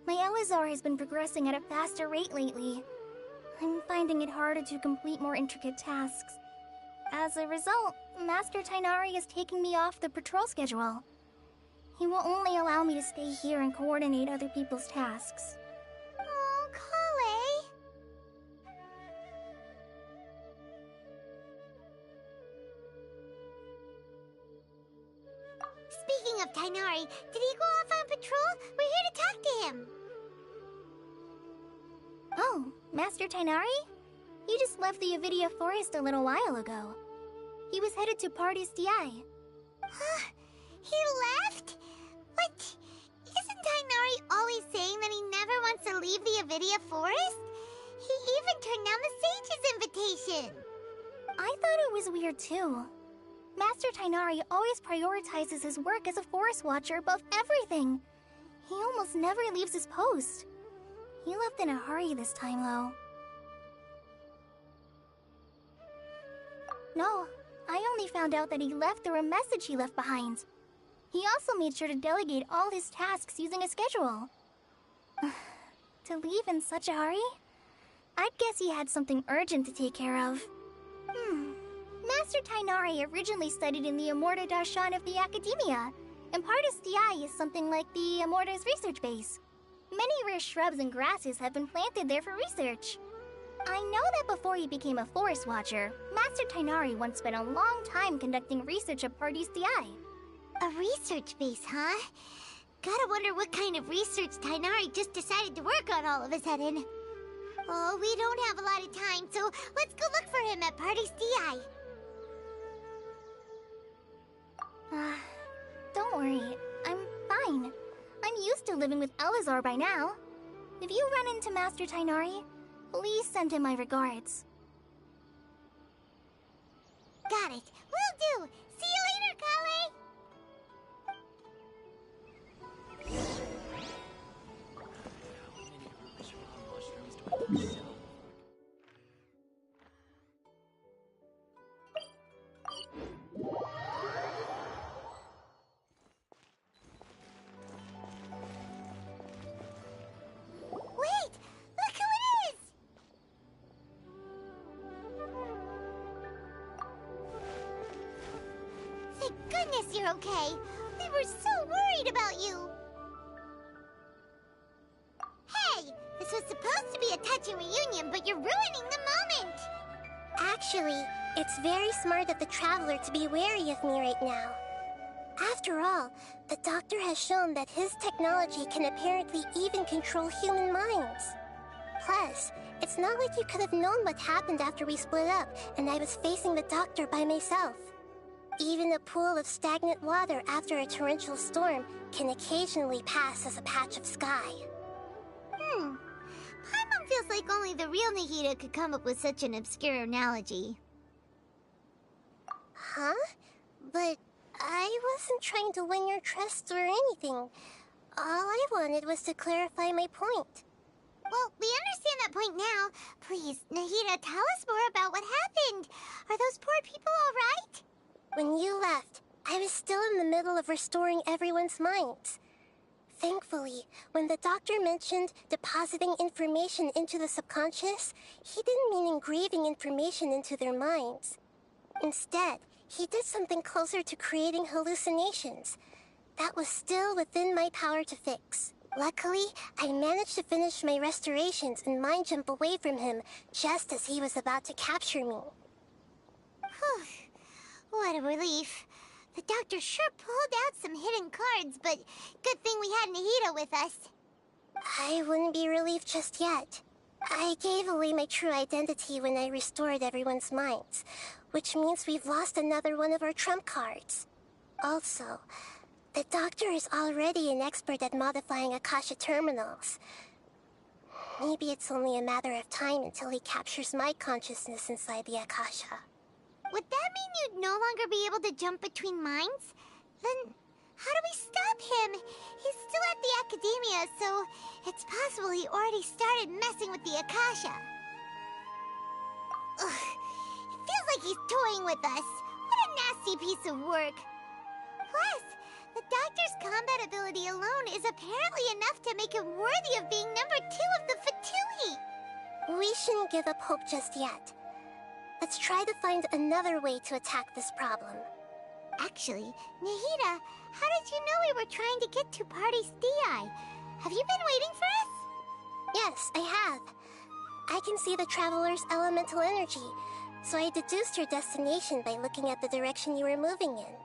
My Elazar has been progressing at a faster rate lately. I'm finding it harder to complete more intricate tasks. As a result, Master Tighnari is taking me off the patrol schedule. He will only allow me to stay here and coordinate other people's tasks. Oh, Kale. Speaking of Tighnari, did he go off on patrol? We're here to talk to him. Oh, Master Tighnari? You just left the Avidia Forest a little while ago. He was headed to Party's DI. Huh? He left? What? Isn't Tighnari always saying that he never wants to leave the Avidia Forest? He even turned down the Sage's invitation. I thought it was weird too. Master Tighnari always prioritizes his work as a forest watcher above everything. He almost never leaves his post. He left in a hurry this time, though. No, I only found out that he left through a message he left behind. He also made sure to delegate all his tasks using a schedule. To leave in such a hurry? I'd guess he had something urgent to take care of. Master Tighnari originally studied in the Amorta Darshan of the Academia, and Partis DI is something like the Amorta's research base. Many rare shrubs and grasses have been planted there for research. I know that before he became a forest watcher, Master Tighnari once spent a long time conducting research at Partis DI. A research base, huh? Gotta wonder what kind of research Tighnari just decided to work on all of a sudden. Oh, we don't have a lot of time, so let's go look for him at Partis DI. Don't worry. I'm fine. I'm used to living with Elazar by now. If you run into Master Tighnari, please send him my regards. Got it. Will do. See you later, Kale. Wait! Look who it is! Thank goodness you're okay. We were so worried about you. Hey, this was supposed to be a touching reunion, but you're ruining the moment. Actually, it's very smart of the Traveler to be wary of me right now. After all, the Doctor has shown that his technology can apparently even control human minds. Plus, it's not like you could have known what happened after we split up and I was facing the Doctor by myself. Even a pool of stagnant water after a torrential storm can occasionally pass as a patch of sky. Paimon feels like only the real Nahida could come up with such an obscure analogy. Huh? But I wasn't trying to win your trust or anything. All I wanted was to clarify my point. Well, we understand that point now. Please, Nahida, tell us more about what happened. Are those poor people all right? When you left, I was still in the middle of restoring everyone's minds. Thankfully, when the Doctor mentioned depositing information into the subconscious, he didn't mean engraving information into their minds. Instead, he did something closer to creating hallucinations. That was still within my power to fix. Luckily, I managed to finish my restorations and mind jump away from him just as he was about to capture me. Whew. What a relief. The Doctor sure pulled out some hidden cards, but good thing we had Nahida with us. I wouldn't be relieved just yet. I gave away my true identity when I restored everyone's minds, which means we've lost another one of our trump cards. Also, the Doctor is already an expert at modifying Akasha terminals. Maybe it's only a matter of time until he captures my consciousness inside the Akasha. Would that mean you'd no longer be able to jump between minds? Then, how do we stop him? He's still at the Academia, so it's possible he already started messing with the Akasha. Ugh, it feels like he's toying with us. What a nasty piece of work. Plus, The doctor's combat ability alone is apparently enough to make him worthy of being number 2 of the Fatui. We shouldn't give up hope just yet. Let's try to find another way to attack this problem. Actually, Nahida, how did you know we were trying to get to Party Stii? Have you been waiting for us? Yes, I have. I can see the Traveler's elemental energy, so I deduced your destination by looking at the direction you were moving in.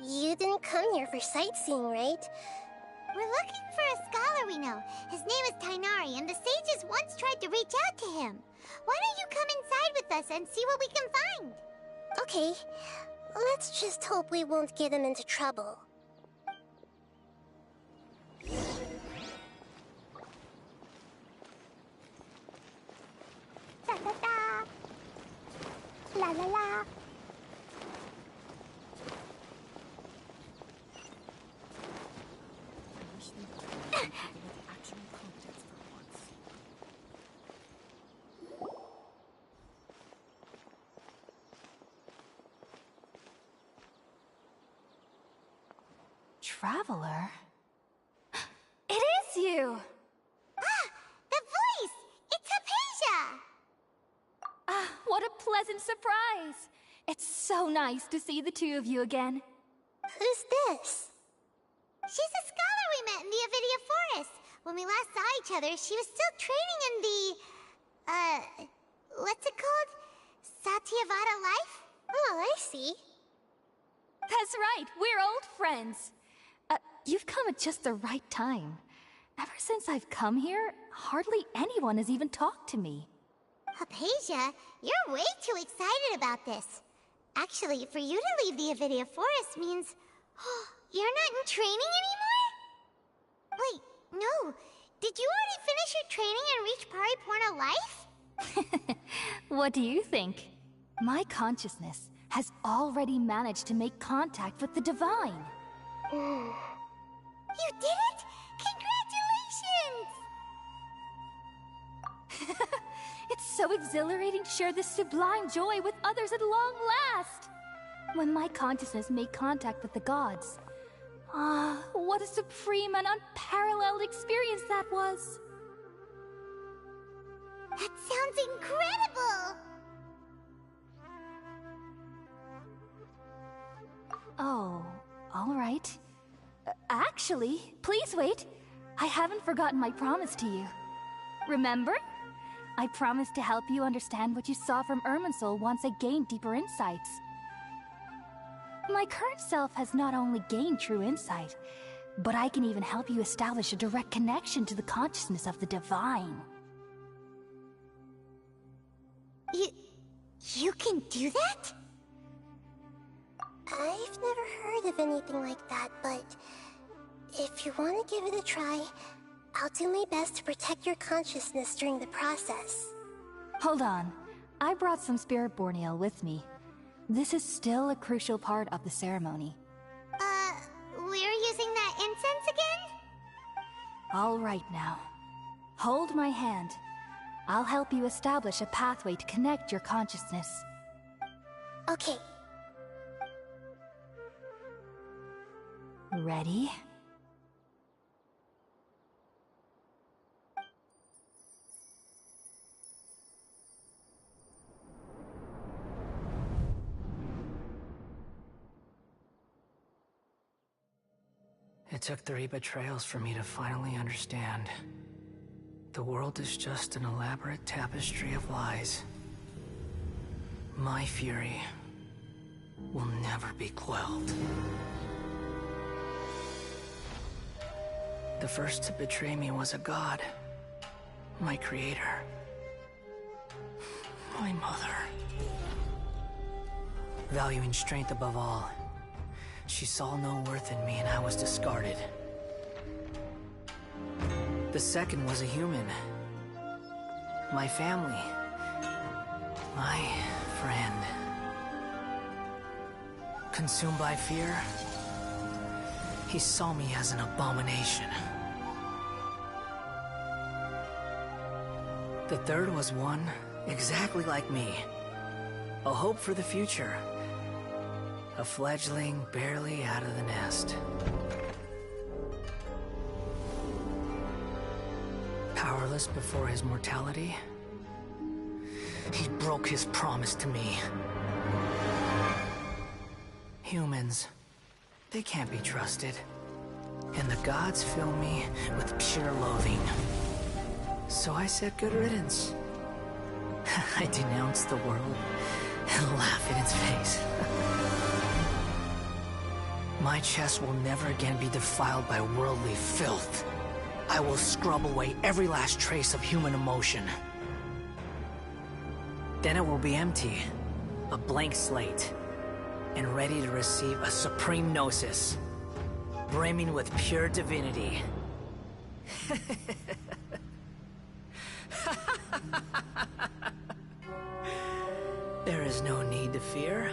You didn't come here for sightseeing, right? We're looking for a scholar we know. His name is Tainari, and the sages once tried to reach out to him. Why don't you come inside with us and see what we can find? Okay, let's just hope we won't get him into trouble. Da da da. La la la. Traveler? It is you! Ah! The voice! It's Hypatia! Ah, what a pleasant surprise! It's so nice to see the two of you again. Who's this? She's a scholar we met in the Avidia Forest. When we last saw each other, she was still training in the... what's it called? Satyavada life? Oh, I see. That's right, we're old friends. You've come at just the right time. Ever since I've come here, hardly anyone has even talked to me. Hypatia, you're way too excited about this. Actually, for you to leave the Avidia Forest means... you're not in training anymore? Wait, no. Did you already finish your training and reach Pariporna life? What do you think? My consciousness has already managed to make contact with the divine. You did it! Congratulations! It's so exhilarating to share this sublime joy with others at long last! When my consciousness made contact with the gods. Ah, what a supreme and unparalleled experience that was! That sounds incredible! Oh, all right. Actually, please wait. I haven't forgotten my promise to you. Remember? I promised to help you understand what you saw from Irminsul once I gained deeper insights. My current self has not only gained true insight, but I can even help you establish a direct connection to the consciousness of the divine. You can do that? I've never heard of anything like that, but if you want to give it a try, I'll do my best to protect your consciousness during the process. Hold on. I brought some spirit borneal with me. This is still a crucial part of the ceremony. We're using that incense again? All right now. Hold my hand. I'll help you establish a pathway to connect your consciousness. Okay. Ready? It took 3 betrayals for me to finally understand. The world is just an elaborate tapestry of lies. My fury will never be quelled. The first to betray me was a god. My creator. My mother. Valuing strength above all, she saw no worth in me and I was discarded. The second was a human. My family. My friend. Consumed by fear, he saw me as an abomination. The third was one exactly like me. A hope for the future. A fledgling barely out of the nest. Powerless before his mortality, he broke his promise to me. Humans, they can't be trusted. And the gods fill me with pure loathing. So I said good riddance. I denounced the world and laughed in its face. My chest will never again be defiled by worldly filth. I will scrub away every last trace of human emotion. Then it will be empty, a blank slate, and ready to receive a supreme gnosis, brimming with pure divinity. There is no need to fear.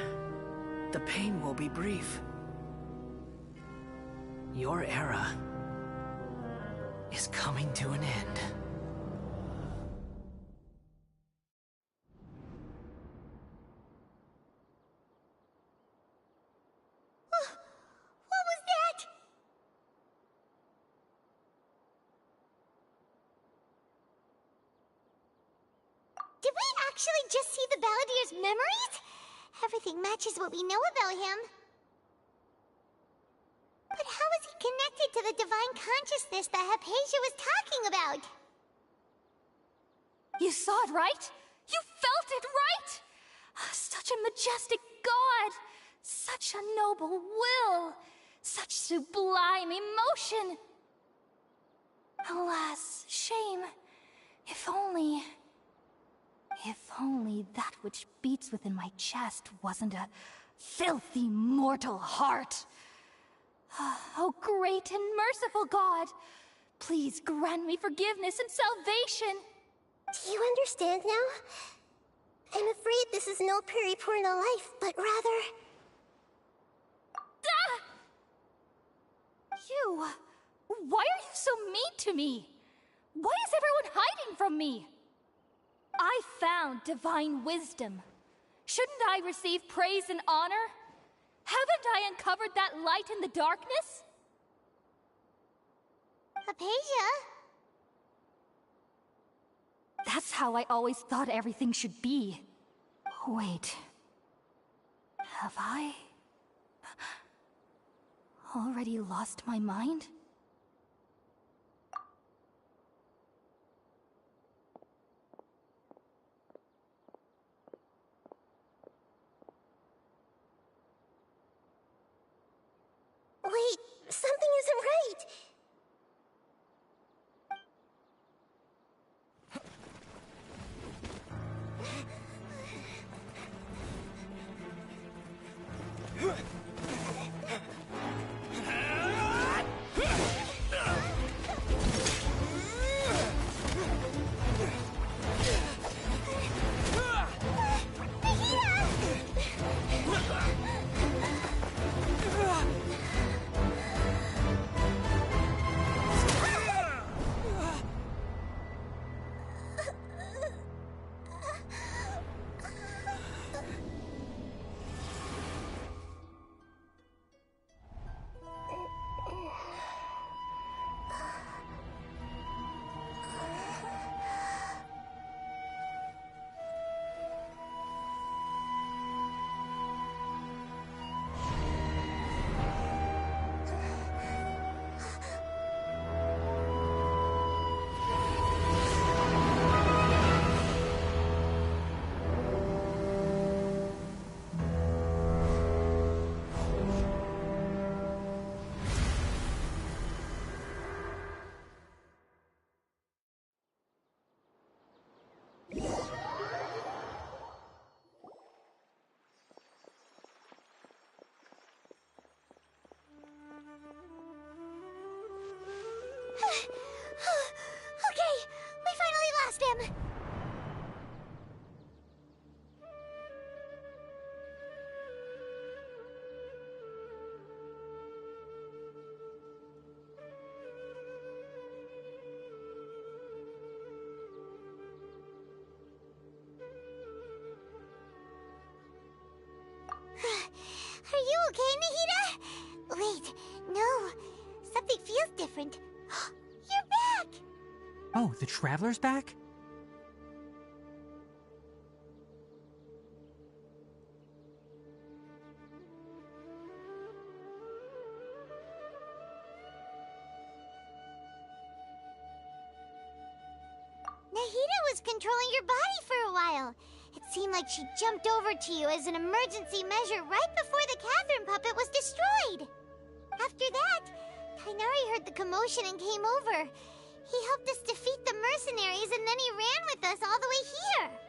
The pain will be brief. Your era is coming to an end. What was that? Did we actually just see the Balladier's memories? Everything matches what we know about him. But how is he connected to the divine consciousness that Hypatia was talking about? You saw it, right? You felt it, right? Such a majestic god! Such a noble will! Such sublime emotion! Alas, shame. If only that which beats within my chest wasn't a filthy mortal heart. Oh, great and merciful God, please grant me forgiveness and salvation. Do you understand now? I'm afraid this is no Purna life, but rather... Ah! You... Why are you so mean to me? Why is everyone hiding from me? I found divine wisdom. Shouldn't I receive praise and honor? Haven't I uncovered that light in the darkness? Hypatia? That's how I always thought everything should be. Wait. Have I already lost my mind? Wait, something isn't right. different. You're back! Oh, the Traveler's back? Nahida was controlling your body for a while. It seemed like she jumped over to you as an emergency measure right before the Catherine puppet was destroyed. After that, Tainari heard the commotion and came over. He helped us defeat the mercenaries and then he ran with us all the way here.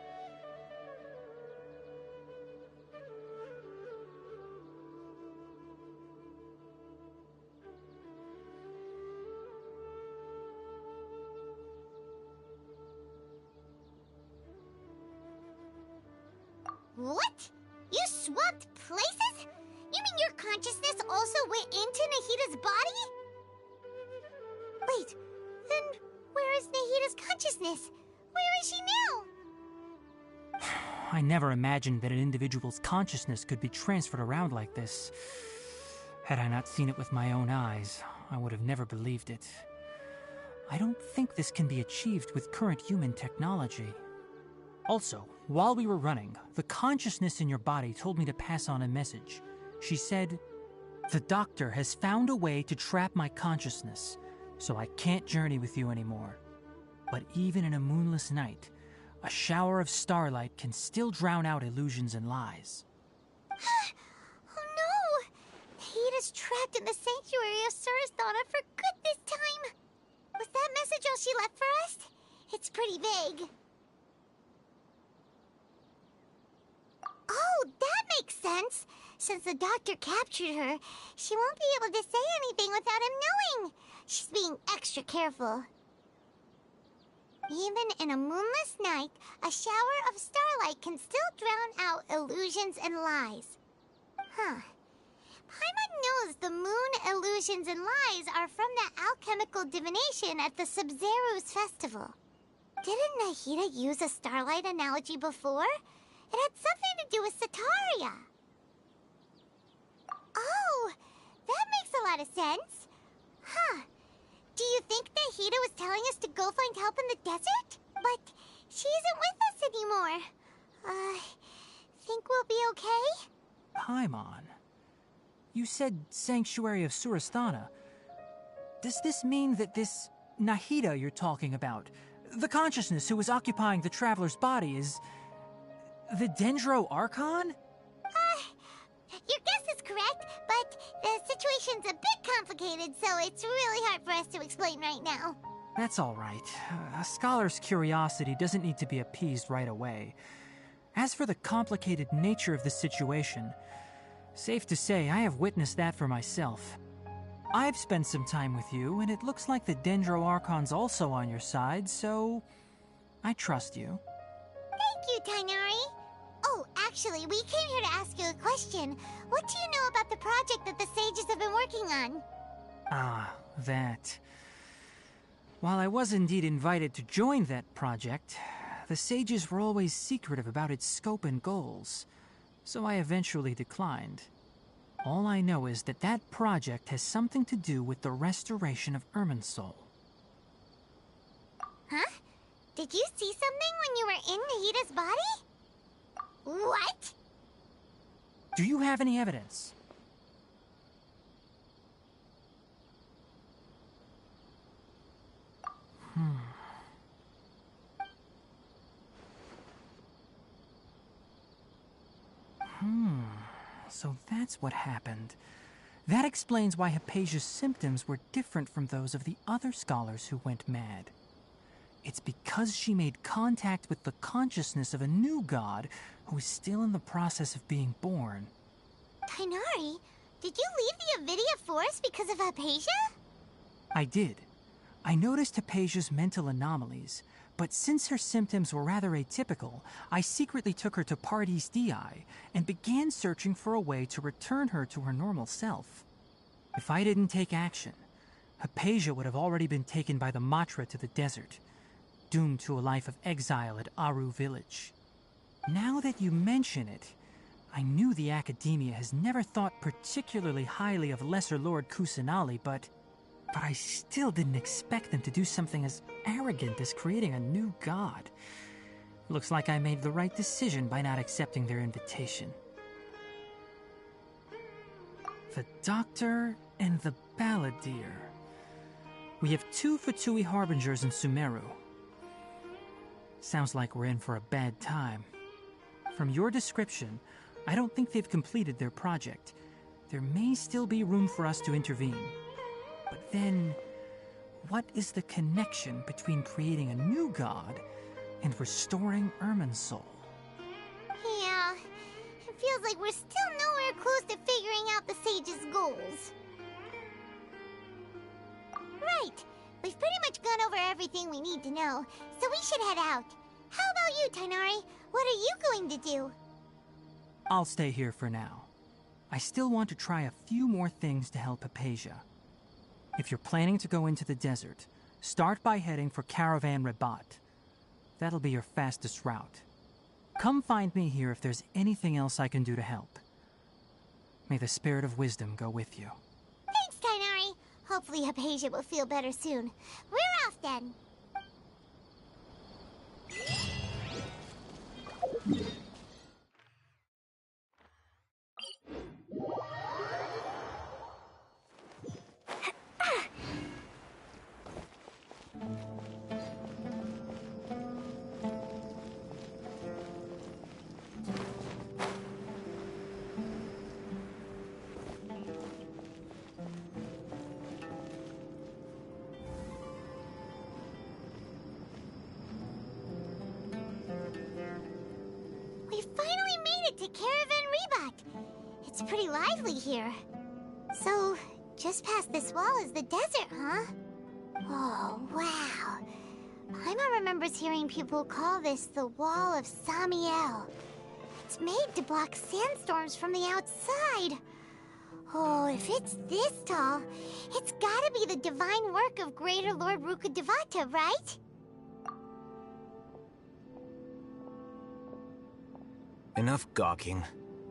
What? You swapped places? You mean your consciousness also went into Nahida's body? Wait, then where is Nahida's consciousness? Where is she now? I never imagined that an individual's consciousness could be transferred around like this. Had I not seen it with my own eyes, I would have never believed it. I don't think this can be achieved with current human technology. Also, while we were running, the consciousness in your body told me to pass on a message. She said, "The doctor has found a way to trap my consciousness, so I can't journey with you anymore. But even in a moonless night, a shower of starlight can still drown out illusions and lies." Oh no! Nahida's trapped in the sanctuary of Surasthana for good this time. Was that message all she left for us? It's pretty vague. Oh, that makes sense. Since the doctor captured her, she won't be able to say anything without him knowing. She's being extra careful. Even in a moonless night, a shower of starlight can still drown out illusions and lies. Huh. Paimon knows the moon illusions and lies are from the alchemical divination at the Sub-Zeru's festival. Didn't Nahida use a starlight analogy before? It had something to do with Sataria. Oh, that makes a lot of sense. Huh. Do you think Nahida was telling us to go find help in the desert? But she isn't with us anymore. Think we'll be okay? Paimon, you said Sanctuary of Surasthana. Does this mean that this Nahida you're talking about, the consciousness who was occupying the Traveler's body, is the Dendro Archon? Your guess is correct, but the situation's a bit complicated, so it's really hard for us to explain right now. That's all right. A scholar's curiosity doesn't need to be appeased right away. As for the complicated nature of the situation, safe to say I have witnessed that for myself. I've spent some time with you, and it looks like the Dendro Archon's also on your side, so I trust you. Thank you, Tainari. Oh, actually, we came here to ask you a question. What do you know about the project that the sages have been working on? Ah, that. While I was indeed invited to join that project, the sages were always secretive about its scope and goals, so I eventually declined. All I know is that that project has something to do with the restoration of Irminsul. Huh? Did you see something when you were in Nahida's body? What? Do you have any evidence? So that's what happened. That explains why Hypatia's symptoms were different from those of the other scholars who went mad. It's because she made contact with the consciousness of a new god who is still in the process of being born. Tainari, did you leave the Avidia Forest because of Hypatia? I did. I noticed Hypatia's mental anomalies, but since her symptoms were rather atypical, I secretly took her to Pardis Dii and began searching for a way to return her to her normal self. If I didn't take action, Hypatia would have already been taken by the Matra to the desert, doomed to a life of exile at Aru village. Now that you mention it, I knew the Academia has never thought particularly highly of Lesser Lord Kusanali, but But I still didn't expect them to do something as arrogant as creating a new god. Looks like I made the right decision by not accepting their invitation. The Doctor and the Balladeer. We have 2 Fatui Harbingers in Sumeru. Sounds like we're in for a bad time. From your description, I don't think they've completed their project. There may still be room for us to intervene. But then, what is the connection between creating a new god and restoring Irminsul? Yeah, it feels like we're still nowhere close to figuring out the Sage's goals. Right, we've pretty much gone over everything we need to know, so we should head out. How about you, Tighnari? What are you going to do? I'll stay here for now. I still want to try a few more things to help Hypatia. If you're planning to go into the desert, start by heading for Caravan Rabat. That'll be your fastest route. Come find me here if there's anything else I can do to help. May the spirit of wisdom go with you. Thanks, Tighnari. Hopefully Hypatia will feel better soon. We're off then. We finally made it to Caravan Rabat. It's pretty lively here. So, just past this wall is the desert, huh? Oh, wow. Paimon remembers hearing people call this the Wall of Samiel. It's made to block sandstorms from the outside. Oh, if it's this tall, it's gotta be the divine work of Greater Lord Rukkhadevata, right? Enough gawking.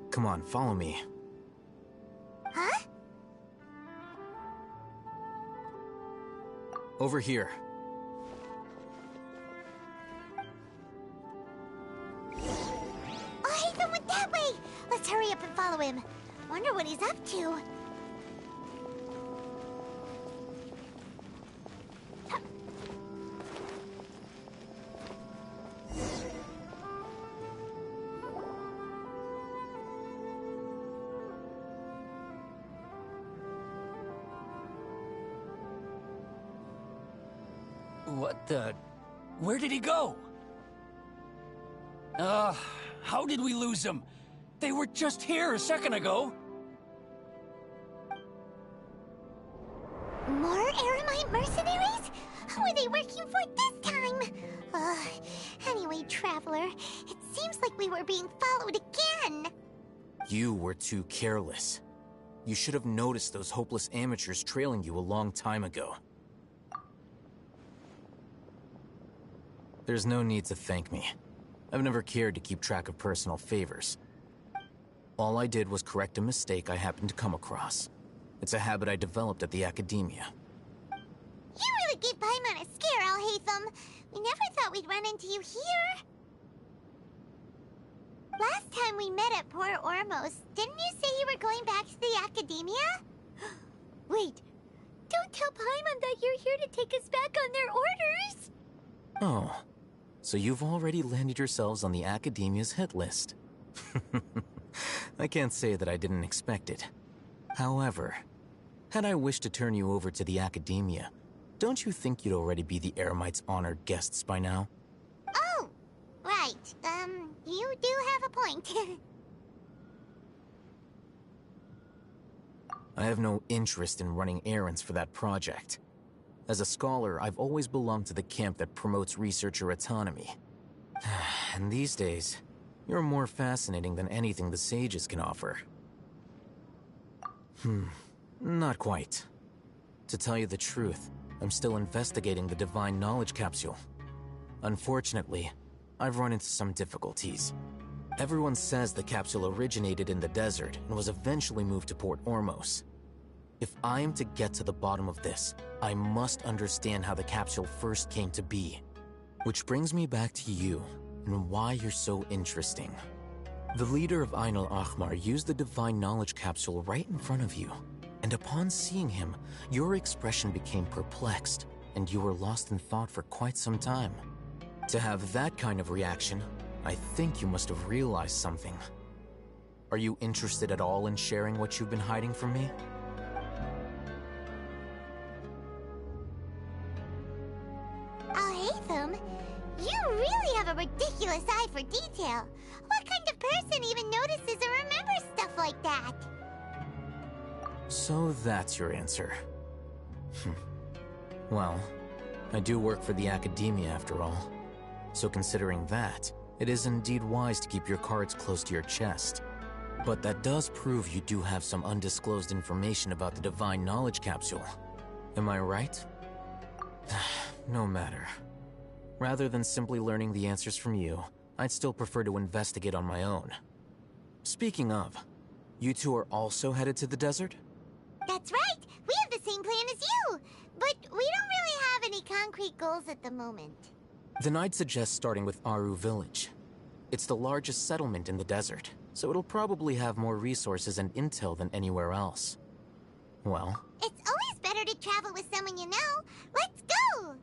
Come on, follow me. Huh? Over here. Oh, Haytham went that way! Let's hurry up and follow him. Wonder what he's up to. What the... Where did he go? How did we lose them? They were just here a second ago. More Eremite mercenaries? Who are they working for this time? Anyway, Traveler, it seems like we were being followed again. You were too careless. You should have noticed those hopeless amateurs trailing you a long time ago. There's no need to thank me. I've never cared to keep track of personal favors. All I did was correct a mistake I happened to come across. It's a habit I developed at the Academia. You really gave Paimon a scare, Al-Haytham. We never thought we'd run into you here. Last time we met at Port Ormos, didn't you say you were going back to the Academia? Wait, don't tell Paimon that you're here to take us back on their orders! Oh, so you've already landed yourselves on the Academia's hit list. I can't say that I didn't expect it. However, had I wished to turn you over to the Academia, don't you think you'd already be the Eremites' honored guests by now? Oh, right. You do have a point. I have no interest in running errands for that project. As a scholar, I've always belonged to the camp that promotes researcher autonomy. And these days, you're more fascinating than anything the sages can offer. Not quite. To tell you the truth, I'm still investigating the Divine Knowledge Capsule. Unfortunately, I've run into some difficulties. Everyone says the capsule originated in the desert and was eventually moved to Port Ormos. If I am to get to the bottom of this, I must understand how the capsule first came to be. Which brings me back to you, and why you're so interesting. The leader of Ain al-Ahmar used the Divine Knowledge Capsule right in front of you, and upon seeing him, your expression became perplexed, and you were lost in thought for quite some time. To have that kind of reaction, I think you must have realized something. Are you interested at all in sharing what you've been hiding from me? Alhaitham, you really have a ridiculous eye for detail. What kind of person even notices or remembers stuff like that? So that's your answer. Well, I do work for the Academia after all. So considering that, it is indeed wise to keep your cards close to your chest. But that does prove you do have some undisclosed information about the Divine Knowledge Capsule. Am I right? No matter. Rather than simply learning the answers from you, I'd still prefer to investigate on my own. Speaking of, you two are also headed to the desert? That's right! We have the same plan as you! But we don't really have any concrete goals at the moment. Then I'd suggest starting with Aru Village. It's the largest settlement in the desert, so it'll probably have more resources and intel than anywhere else. Well, it's always better to travel with someone you know. Let's go!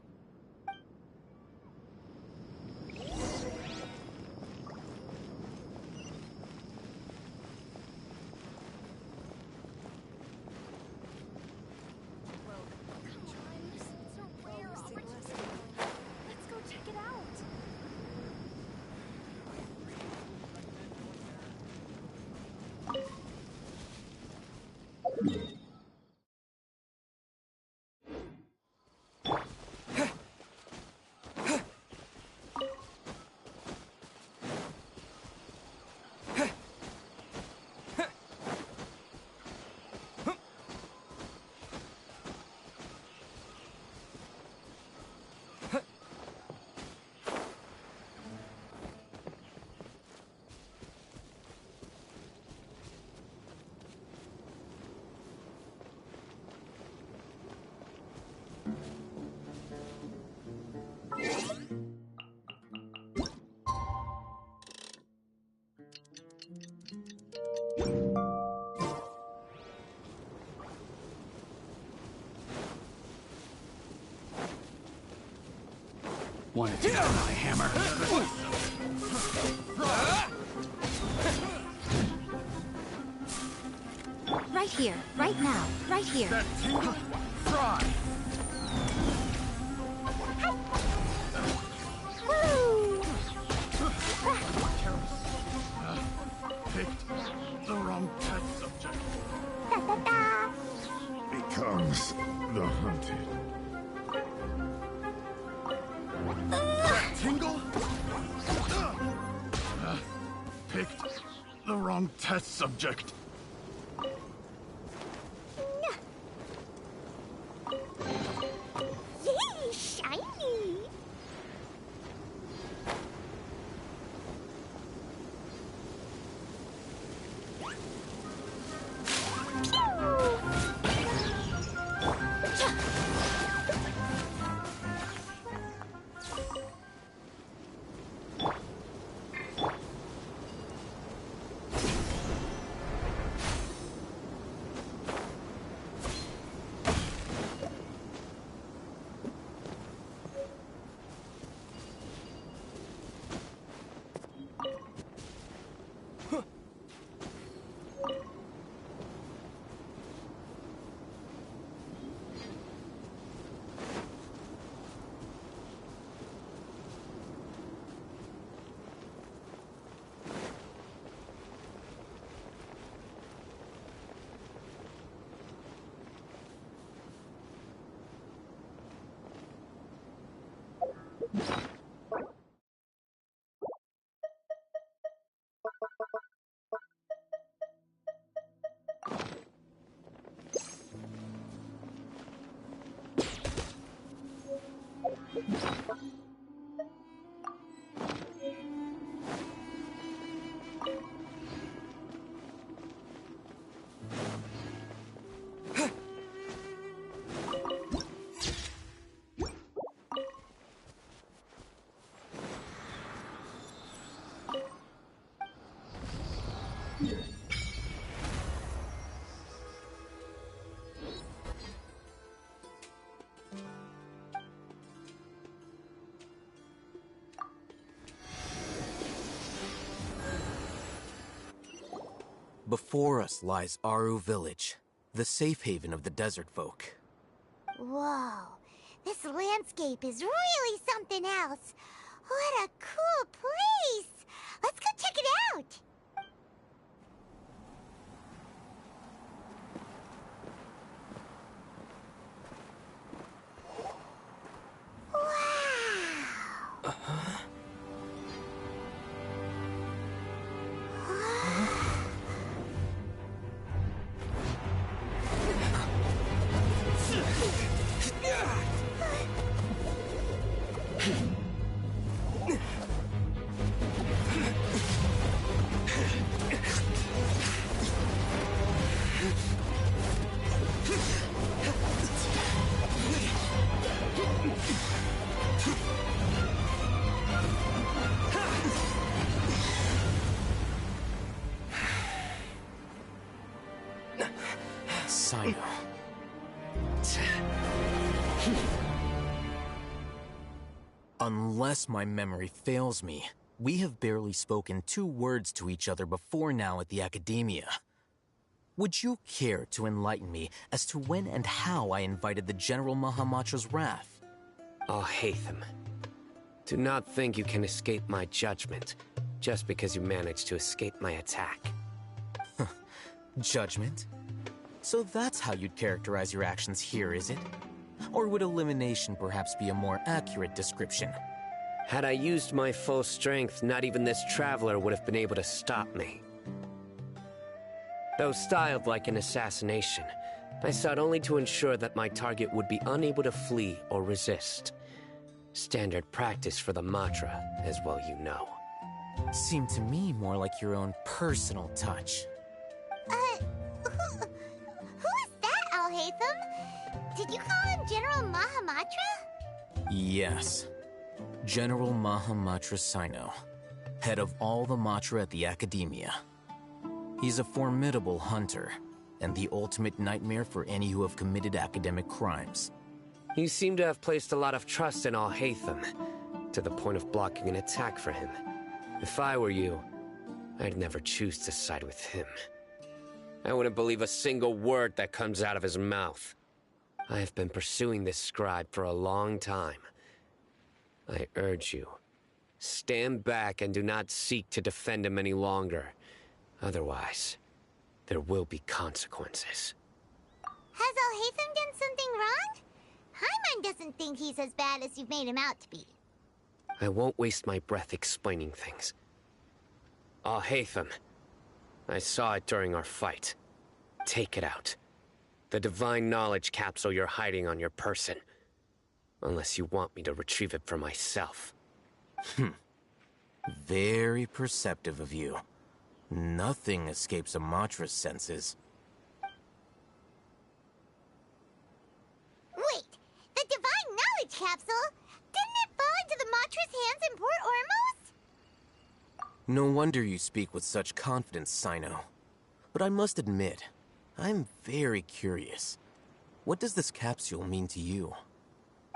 Wanted to have my hammer. Right here, right now, right here. That tingle? Fry! Picked the wrong test subject. Becomes the hunted. That tingle? Picked the wrong test subject. Yay, shiny! Before us lies Aru Village, the safe haven of the desert folk. Whoa, this landscape is really something else. What a cool place! Let's go check it out! Sino. Unless my memory fails me, we have barely spoken 2 words to each other before now at the Academia. Would you care to enlighten me as to when and how I invited the General Mahamatra's wrath? Oh, Hatham. Do not think you can escape my judgment, just because you managed to escape my attack. Judgment? So that's how you'd characterize your actions here, is it? Or would elimination perhaps be a more accurate description? Had I used my full strength, not even this traveler would have been able to stop me. Though styled like an assassination, I sought only to ensure that my target would be unable to flee or resist. Standard practice for the Matra, as well you know. Seemed to me more like your own personal touch. Who is that, Alhaitham? Did you call him General Mahamatra? Yes. General Mahamatra Sino, head of all the Matra at the Academia. He's a formidable hunter, and the ultimate nightmare for any who have committed academic crimes. You seem to have placed a lot of trust in Alhaitham, to the point of blocking an attack for him. If I were you, I'd never choose to side with him. I wouldn't believe a single word that comes out of his mouth. I have been pursuing this scribe for a long time. I urge you, stand back and do not seek to defend him any longer. Otherwise, there will be consequences. Has Alhaitham done something wrong? Paimon doesn't think he's as bad as you've made him out to be. I won't waste my breath explaining things. Alhaitham, I saw it during our fight. Take it out. The divine knowledge capsule you're hiding on your person. Unless you want me to retrieve it for myself. Very perceptive of you. Nothing escapes a Matra's senses. Wait, the divine knowledge capsule? Didn't it fall into the Matra's hands in Port Ormos? No wonder you speak with such confidence, Sino. But I must admit, I'm very curious. What does this capsule mean to you?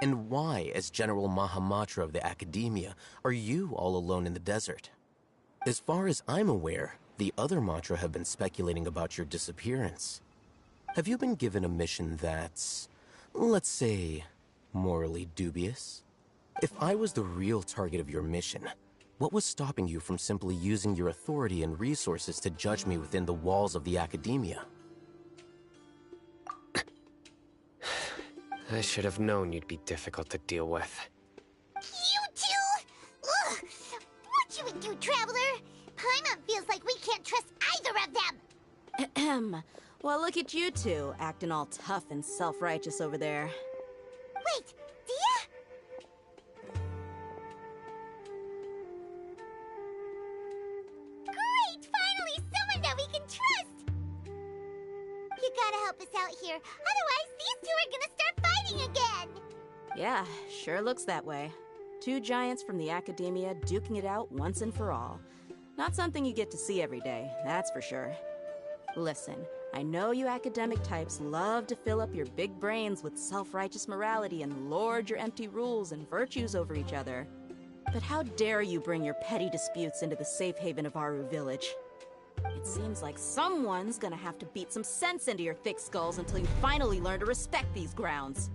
And why, as General Mahamatra of the Academia, are you all alone in the desert? As far as I'm aware, the other Matra have been speculating about your disappearance. Have you been given a mission that's, let's say, morally dubious? If I was the real target of your mission, what was stopping you from simply using your authority and resources to judge me within the walls of the Academia? I should have known you'd be difficult to deal with. You two? Ugh! What you would do, Traveler? Paimon feels like we can't trust either of them! Ahem. Well, look at you two, acting all tough and self-righteous over there. Wait, Dia? Great! Finally, someone that we can trust! You gotta help us out here, otherwise these two are gonna start fighting again! Yeah, sure looks that way. 2 giants from the Academia duking it out once and for all. Not something you get to see every day, that's for sure. Listen, I know you academic types love to fill up your big brains with self-righteous morality and lord your empty rules and virtues over each other. But how dare you bring your petty disputes into the safe haven of Aru Village? It seems like someone's gonna have to beat some sense into your thick skulls until you finally learn to respect these grounds.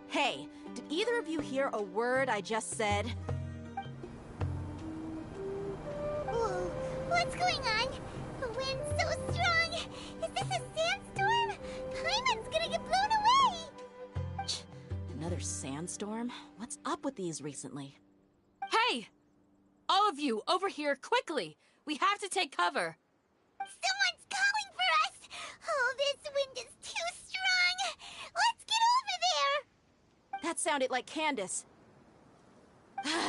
Hey, did either of you hear a word I just said? Whoa, what's going on? The wind's so strong! Is this a sandstorm? Paimon's gonna get blown away! Another sandstorm? What's up with these recently? Hey! All of you, over here, quickly! We have to take cover! Someone's calling for us! Oh, this wind is too strong! Let's get over there! That sounded like Candace.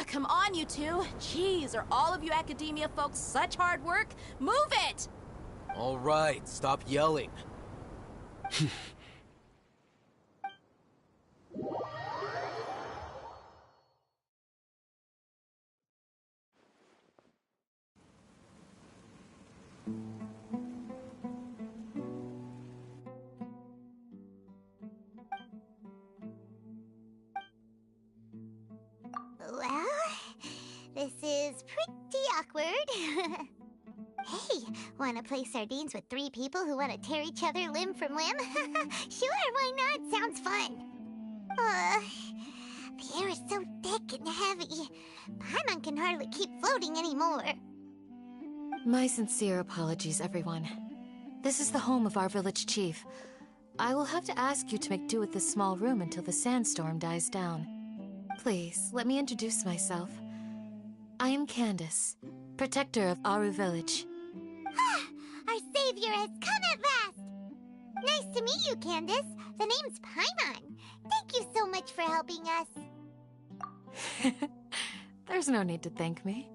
Come on, you two. Jeez, are all of you academia folks such hard work? Move it! All right, stop yelling. Well, this is pretty awkward. Hey, wanna play sardines with 3 people who wanna tear each other limb from limb? Sure, why not? Sounds fun. The air is so thick and heavy. Paimon can hardly keep floating anymore. My sincere apologies, everyone. This is the home of our village chief. I will have to ask you to make do with this small room until the sandstorm dies down. Please, let me introduce myself. I am Candace, protector of Aru Village. Our savior has come at last! Nice to meet you, Candace. The name's Paimon. Thank you so much for helping us. There's no need to thank me.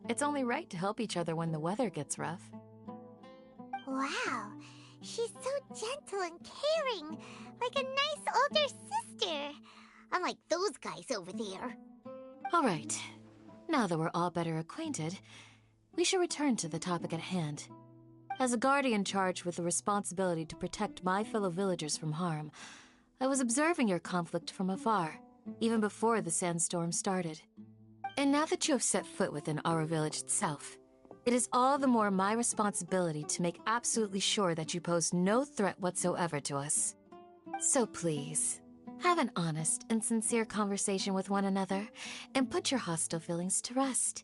It's only right to help each other when the weather gets rough. Wow, she's so gentle and caring, like a nice older sister. Unlike those guys over there. All right. Now that we're all better acquainted, we should return to the topic at hand. As a guardian charged with the responsibility to protect my fellow villagers from harm, I was observing your conflict from afar, even before the sandstorm started. And now that you have set foot within our village itself, it is all the more my responsibility to make absolutely sure that you pose no threat whatsoever to us. So please, have an honest and sincere conversation with one another, and put your hostile feelings to rest.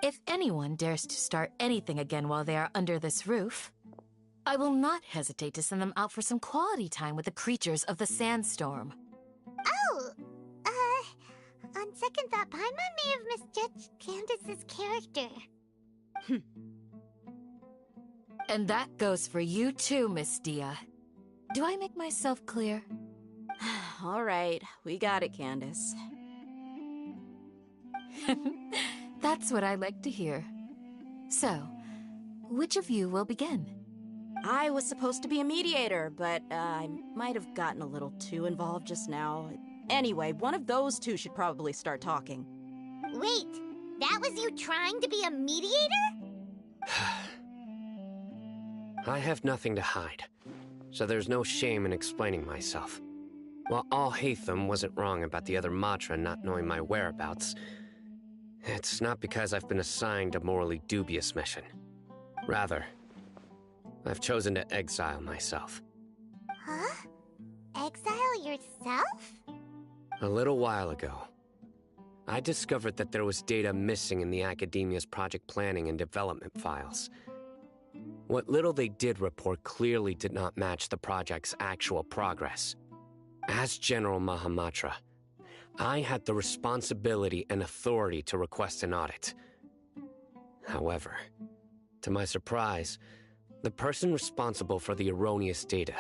If anyone dares to start anything again while they are under this roof, I will not hesitate to send them out for some quality time with the creatures of the sandstorm. Oh, on second thought, Paimon may have misjudged Candace's character. And that goes for you too, Miss Dia. Do I make myself clear? All right, we got it, Candace. That's what I like to hear. So, which of you will begin? I was supposed to be a mediator, but I might have gotten a little too involved just now. Anyway, one of those two should probably start talking. Wait, that was you trying to be a mediator? I have nothing to hide, so there's no shame in explaining myself. While Alhaitham wasn't wrong about the other Matra not knowing my whereabouts, it's not because I've been assigned a morally dubious mission. Rather, I've chosen to exile myself. Huh? Exile yourself? A little while ago, I discovered that there was data missing in the Academia's project planning and development files. What little they did report clearly did not match the project's actual progress. As General Mahamatra, I had the responsibility and authority to request an audit. However, to my surprise, the person responsible for the erroneous data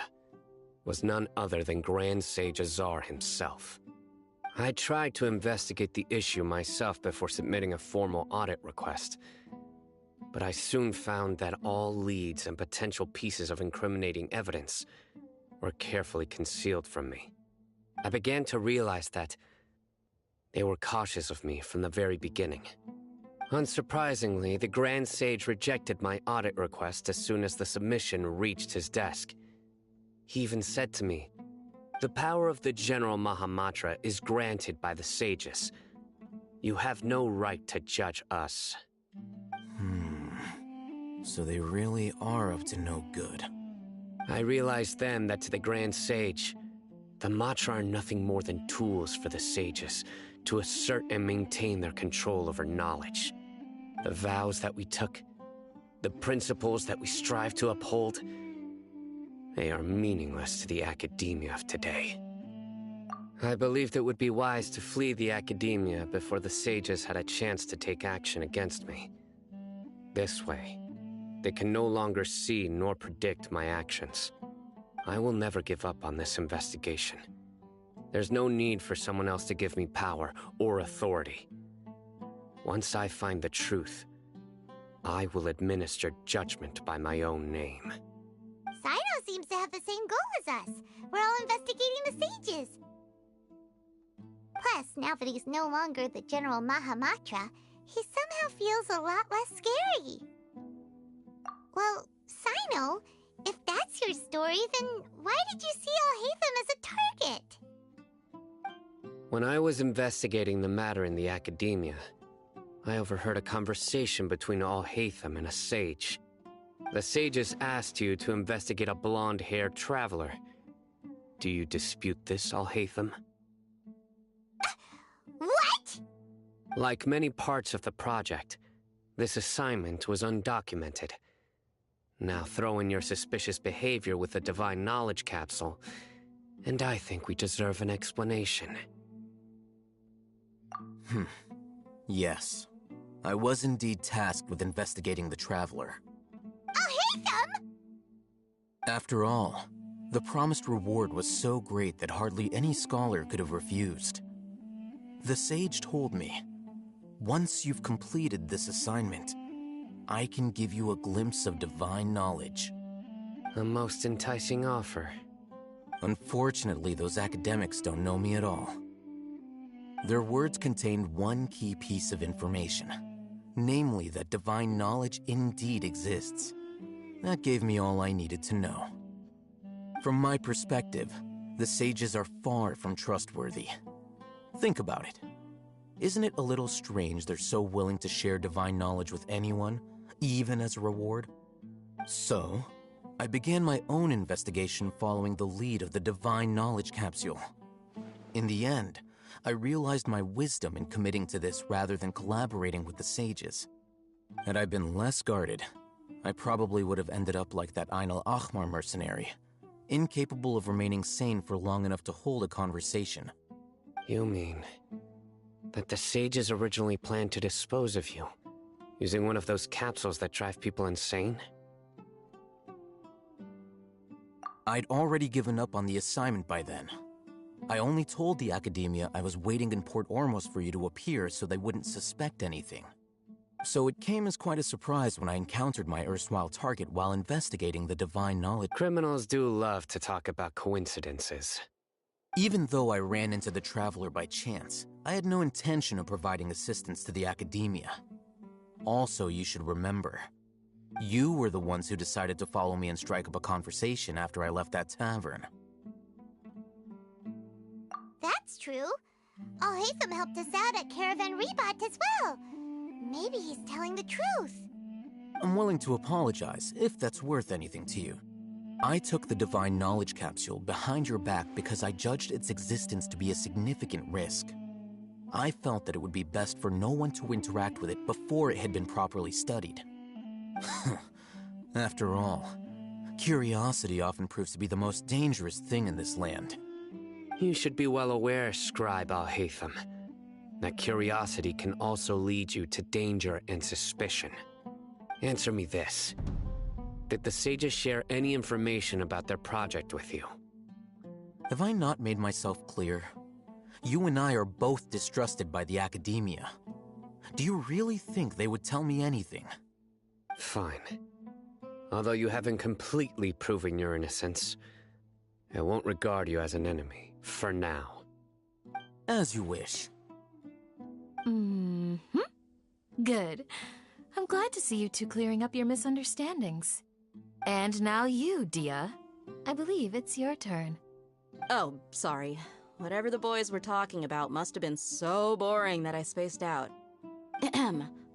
was none other than Grand Sage Azar himself. I tried to investigate the issue myself before submitting a formal audit request, but I soon found that all leads and potential pieces of incriminating evidence were carefully concealed from me. I began to realize that they were cautious of me from the very beginning. Unsurprisingly, the Grand Sage rejected my audit request as soon as the submission reached his desk. He even said to me, "The power of the General Mahamatra is granted by the sages. You have no right to judge us." So they really are up to no good. I realized then that to the Grand Sage, the Matra are nothing more than tools for the sages to assert and maintain their control over knowledge. The vows that we took, the principles that we strive to uphold, they are meaningless to the academia of today. I believed it would be wise to flee the academia before the sages had a chance to take action against me. This way, they can no longer see nor predict my actions. I will never give up on this investigation. There's no need for someone else to give me power or authority. Once I find the truth, I will administer judgment by my own name. Sino seems to have the same goal as us. We're all investigating the sages. Plus, now that he's no longer the General Mahamatra, he somehow feels a lot less scary. Well, Sino, if that's your story, then why did you see Alhaitham as a target? When I was investigating the matter in the academia, I overheard a conversation between Alhaitham and a sage. The sages asked you to investigate a blonde-haired traveler. Do you dispute this, Alhaitham? What? Like many parts of the project, this assignment was undocumented. Now throw in your suspicious behavior with the Divine Knowledge Capsule, and I think we deserve an explanation. Yes. I was indeed tasked with investigating the Traveler. Alhaitham! After all, the promised reward was so great that hardly any scholar could have refused. The sage told me, once you've completed this assignment, I can give you a glimpse of divine knowledge. A most enticing offer. Unfortunately, those academics don't know me at all. Their words contained one key piece of information, namely that divine knowledge indeed exists. That gave me all I needed to know. From my perspective, the sages are far from trustworthy. Think about it. Isn't it a little strange they're so willing to share divine knowledge with anyone, even as a reward? So, I began my own investigation following the lead of the Divine Knowledge Capsule. In the end, I realized my wisdom in committing to this rather than collaborating with the sages. Had I been less guarded, I probably would have ended up like that Ain al-Ahmar mercenary, incapable of remaining sane for long enough to hold a conversation. You mean that the sages originally planned to dispose of you, using one of those capsules that drive people insane? I'd already given up on the assignment by then. I only told the academia I was waiting in Port Ormos for you to appear so they wouldn't suspect anything. So it came as quite a surprise when I encountered my erstwhile target while investigating the divine knowledge. Criminals do love to talk about coincidences. Even though I ran into the Traveler by chance, I had no intention of providing assistance to the academia. Also, you should remember, you were the ones who decided to follow me and strike up a conversation after I left that tavern. That's true. Alhaitham helped us out at Caravan Rebat as well. Maybe he's telling the truth. I'm willing to apologize, if that's worth anything to you. I took the Divine Knowledge Capsule behind your back because I judged its existence to be a significant risk. I felt that it would be best for no one to interact with it before it had been properly studied. After all, curiosity often proves to be the most dangerous thing in this land. You should be well aware, Scribe Alhaitham, that curiosity can also lead you to danger and suspicion. Answer me this. Did the sages share any information about their project with you? Have I not made myself clear? You and I are both distrusted by the academia. Do you really think they would tell me anything? Fine. Although you haven't completely proven your innocence, I won't regard you as an enemy, for now. As you wish. Mm-hmm. Good. I'm glad to see you two clearing up your misunderstandings. And now you, Dia. I believe it's your turn. Oh, sorry. Whatever the boys were talking about must have been so boring that I spaced out.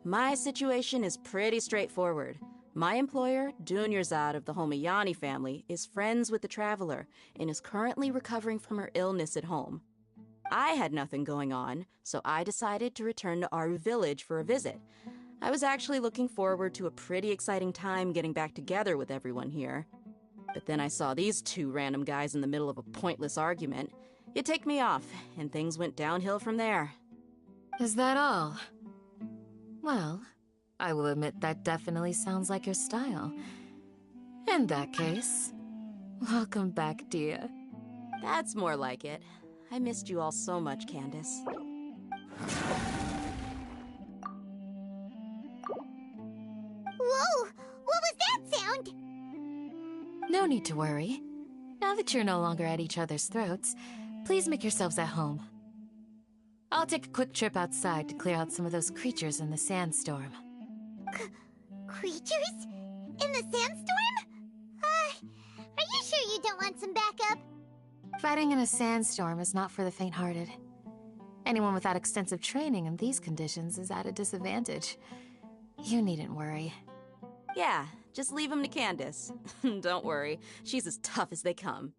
My situation is pretty straightforward. My employer, Dunyarzad of the Homayani family, is friends with the Traveler and is currently recovering from her illness at home. I had nothing going on, so I decided to return to Aru Village for a visit. I was actually looking forward to a pretty exciting time getting back together with everyone here. But then I saw these two random guys in the middle of a pointless argument. It ticked me off, and things went downhill from there. Is that all? Well, I will admit that definitely sounds like your style. In that case, welcome back, Dia. That's more like it. I missed you all so much, Candace. Whoa! What was that sound? No need to worry. Now that you're no longer at each other's throats, please make yourselves at home. I'll take a quick trip outside to clear out some of those creatures in the sandstorm. Creatures? In the sandstorm? Are you sure you don't want some backup? Fighting in a sandstorm is not for the faint-hearted. Anyone without extensive training in these conditions is at a disadvantage. You needn't worry. Yeah, just leave him to Candace. Don't worry, she's as tough as they come.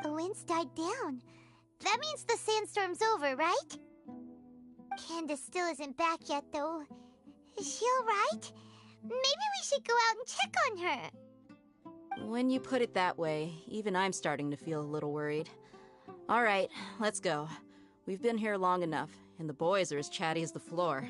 The wind's died down. That means the sandstorm's over, right? Candace still isn't back yet, though. Is she alright? Maybe we should go out and check on her. When you put it that way, even I'm starting to feel a little worried. All right, let's go. We've been here long enough, and the boys are as chatty as the floor.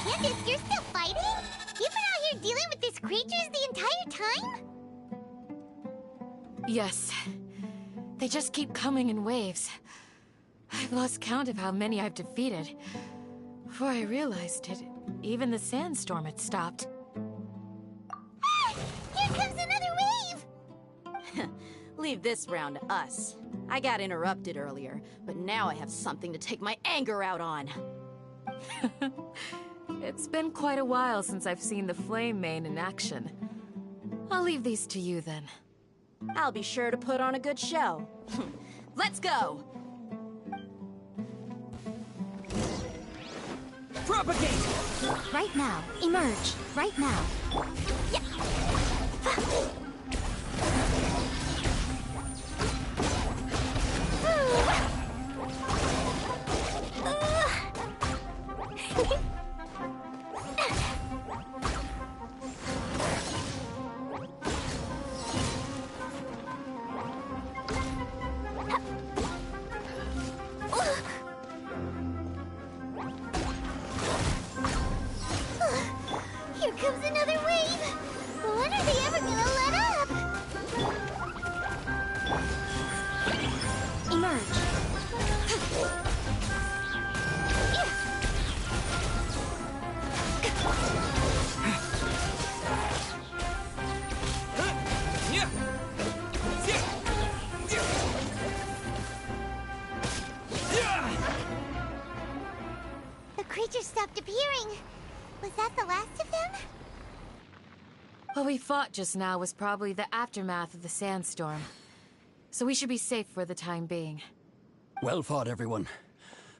Candace, you're still fighting? You've been out here dealing with these creatures the entire time? Yes. They just keep coming in waves. I've lost count of how many I've defeated. Before I realized it, even the sandstorm had stopped. Ah! Here comes another wave! Leave this round to us. I got interrupted earlier, but now I have something to take my anger out on. It's been quite a while since I've seen the Flame Mane in action. I'll leave these to you then. I'll be sure to put on a good show. Let's go! Propagate! Right now. Emerge. Right now. Yeah. Here comes another wave! When are they ever gonna let up? Emerge. The creatures stopped appearing. Was that the last of them? What we fought just now was probably the aftermath of the sandstorm. So we should be safe for the time being. Well fought, everyone.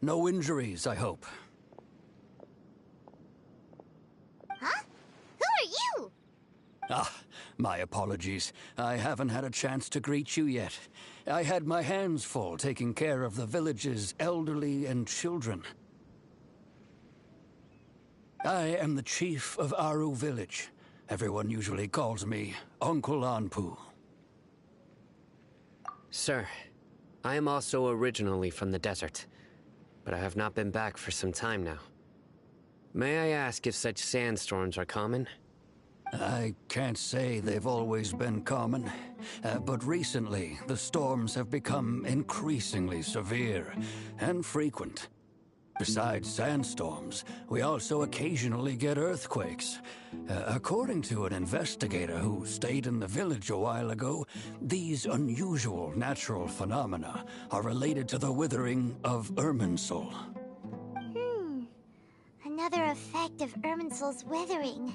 No injuries, I hope. Huh? Who are you? Ah, my apologies. I haven't had a chance to greet you yet. I had my hands full taking care of the village's elderly and children. I am the chief of Aru Village. Everyone usually calls me Uncle Anpu. Sir, I am also originally from the desert, but I have not been back for some time now. May I ask if such sandstorms are common? I can't say they've always been common, but recently the storms have become increasingly severe and frequent. Besides sandstorms, we also occasionally get earthquakes. According to an investigator who stayed in the village a while ago, these unusual natural phenomena are related to the withering of Irminsul. Another effect of Irminsul's withering.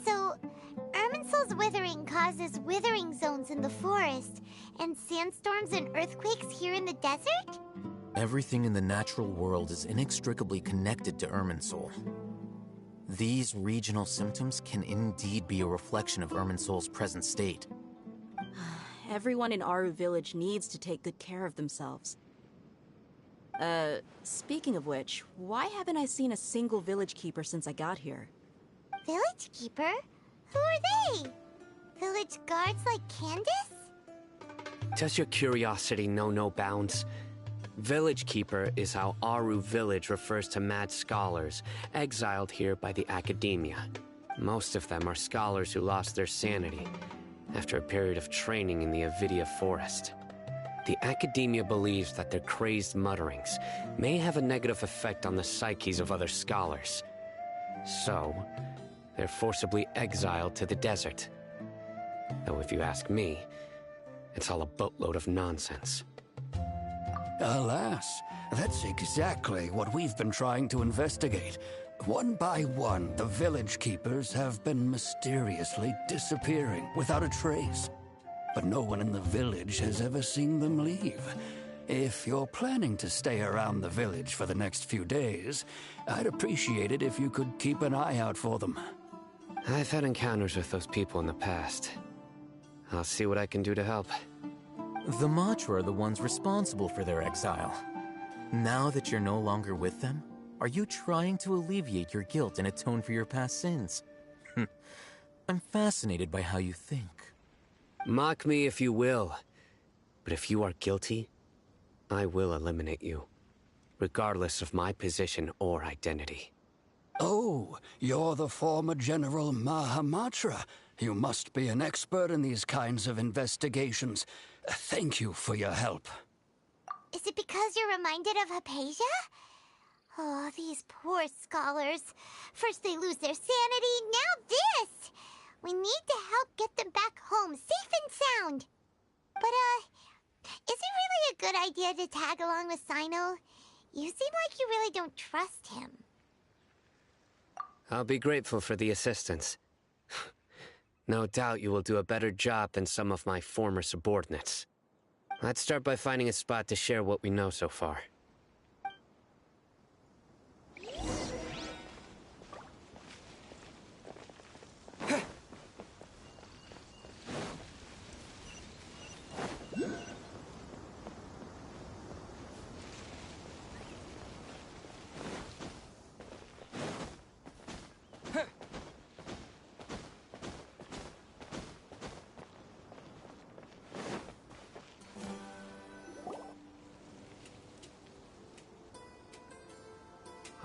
So, Irminsul's withering causes withering zones in the forest, and sandstorms and earthquakes here in the desert? Everything in the natural world is inextricably connected to Irminsul. These regional symptoms can indeed be a reflection of Irminsul's present state. Everyone in Aru Village needs to take good care of themselves. Speaking of which, why haven't I seen a single village keeper since I got here? Village keeper? Who are they? Village guards like Candace? Does your curiosity know no bounds? Village Keeper is how Aru Village refers to mad scholars, exiled here by the Academia. Most of them are scholars who lost their sanity after a period of training in the Avidia Forest. The Academia believes that their crazed mutterings may have a negative effect on the psyches of other scholars. So, they're forcibly exiled to the desert. Though if you ask me, it's all a boatload of nonsense. Alas, that's exactly what we've been trying to investigate. One by one, the village keepers have been mysteriously disappearing without a trace. But no one in the village has ever seen them leave. If you're planning to stay around the village for the next few days, I'd appreciate it if you could keep an eye out for them. I've had encounters with those people in the past. I'll see what I can do to help. The Matra are the ones responsible for their exile. Now that you're no longer with them, are you trying to alleviate your guilt and atone for your past sins? I'm fascinated by how you think. Mock me if you will, but if you are guilty, I will eliminate you, regardless of my position or identity. Oh, you're the former General Mahamatra. You must be an expert in these kinds of investigations. Thank you for your help. Is it because you're reminded of Hypatia? Oh, these poor scholars. First they lose their sanity, now this! We need to help get them back home, safe and sound. But, is it really a good idea to tag along with Sino? You seem like you really don't trust him. I'll be grateful for the assistance. No doubt you will do a better job than some of my former subordinates. Let's start by finding a spot to share what we know so far.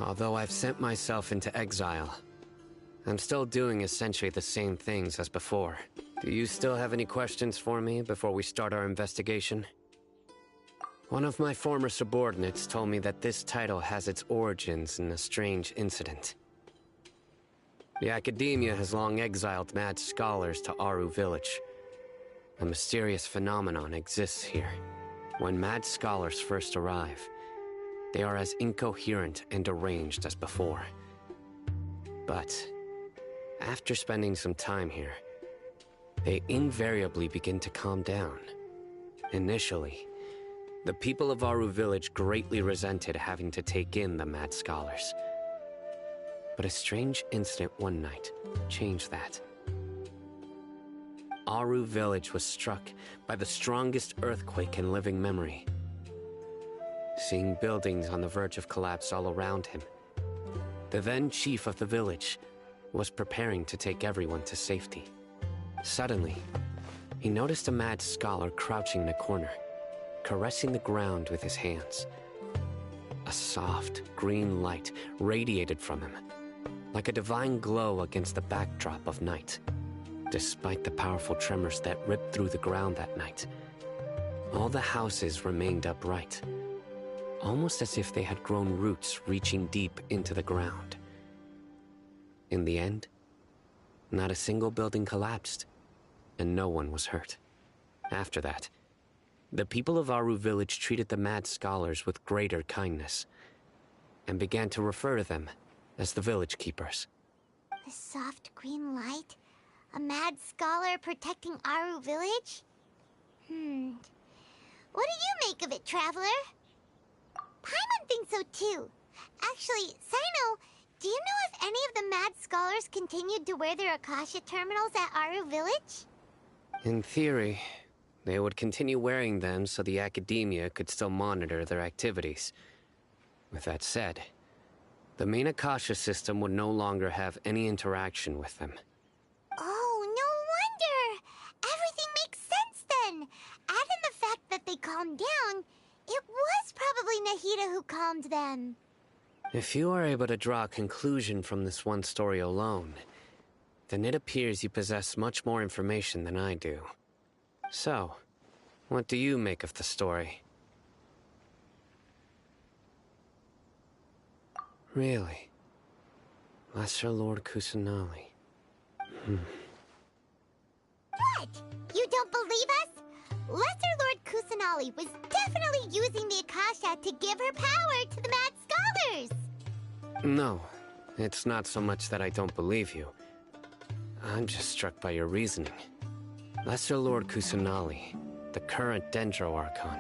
Although I've sent myself into exile, I'm still doing essentially the same things as before. Do you still have any questions for me before we start our investigation? One of my former subordinates told me that this title has its origins in a strange incident. The Academia has long exiled mad scholars to Aru Village. A mysterious phenomenon exists here. When mad scholars first arrive, they are as incoherent and deranged as before. But after spending some time here, they invariably begin to calm down. Initially, the people of Aru Village greatly resented having to take in the mad scholars. But a strange incident one night changed that. Aru Village was struck by the strongest earthquake in living memory. Seeing buildings on the verge of collapse all around him, the then chief of the village, was preparing to take everyone to safety. Suddenly, he noticed a mad scholar crouching in a corner, caressing the ground with his hands. A soft, green light radiated from him, like a divine glow against the backdrop of night. Despite the powerful tremors that ripped through the ground that night, all the houses remained upright, almost as if they had grown roots reaching deep into the ground. In the end, not a single building collapsed, and no one was hurt. After that, the people of Aru village treated the mad scholars with greater kindness, and began to refer to them as the village keepers. The soft green light? A mad scholar protecting Aru village? What do you make of it, Traveler? Paimon thinks so too. Actually, Sino, do you know if any of the mad scholars continued to wear their Akasha terminals at Aru village? In theory, they would continue wearing them so the academia could still monitor their activities. With that said, the main Akasha system would no longer have any interaction with them. Oh, no wonder! Everything makes sense then! Add in the fact that they calmed down, it was probably Nahida who calmed them. If you are able to draw a conclusion from this one story alone, then it appears you possess much more information than I do. So, what do you make of the story? Really? Lesser Lord Kusanali. What? You don't believe us? Lesser Lord Kusanali was definitely using the Akasha to give her power to the mad scholars! No, it's not so much that I don't believe you. I'm just struck by your reasoning. Lesser Lord Kusanali, the current Dendro Archon.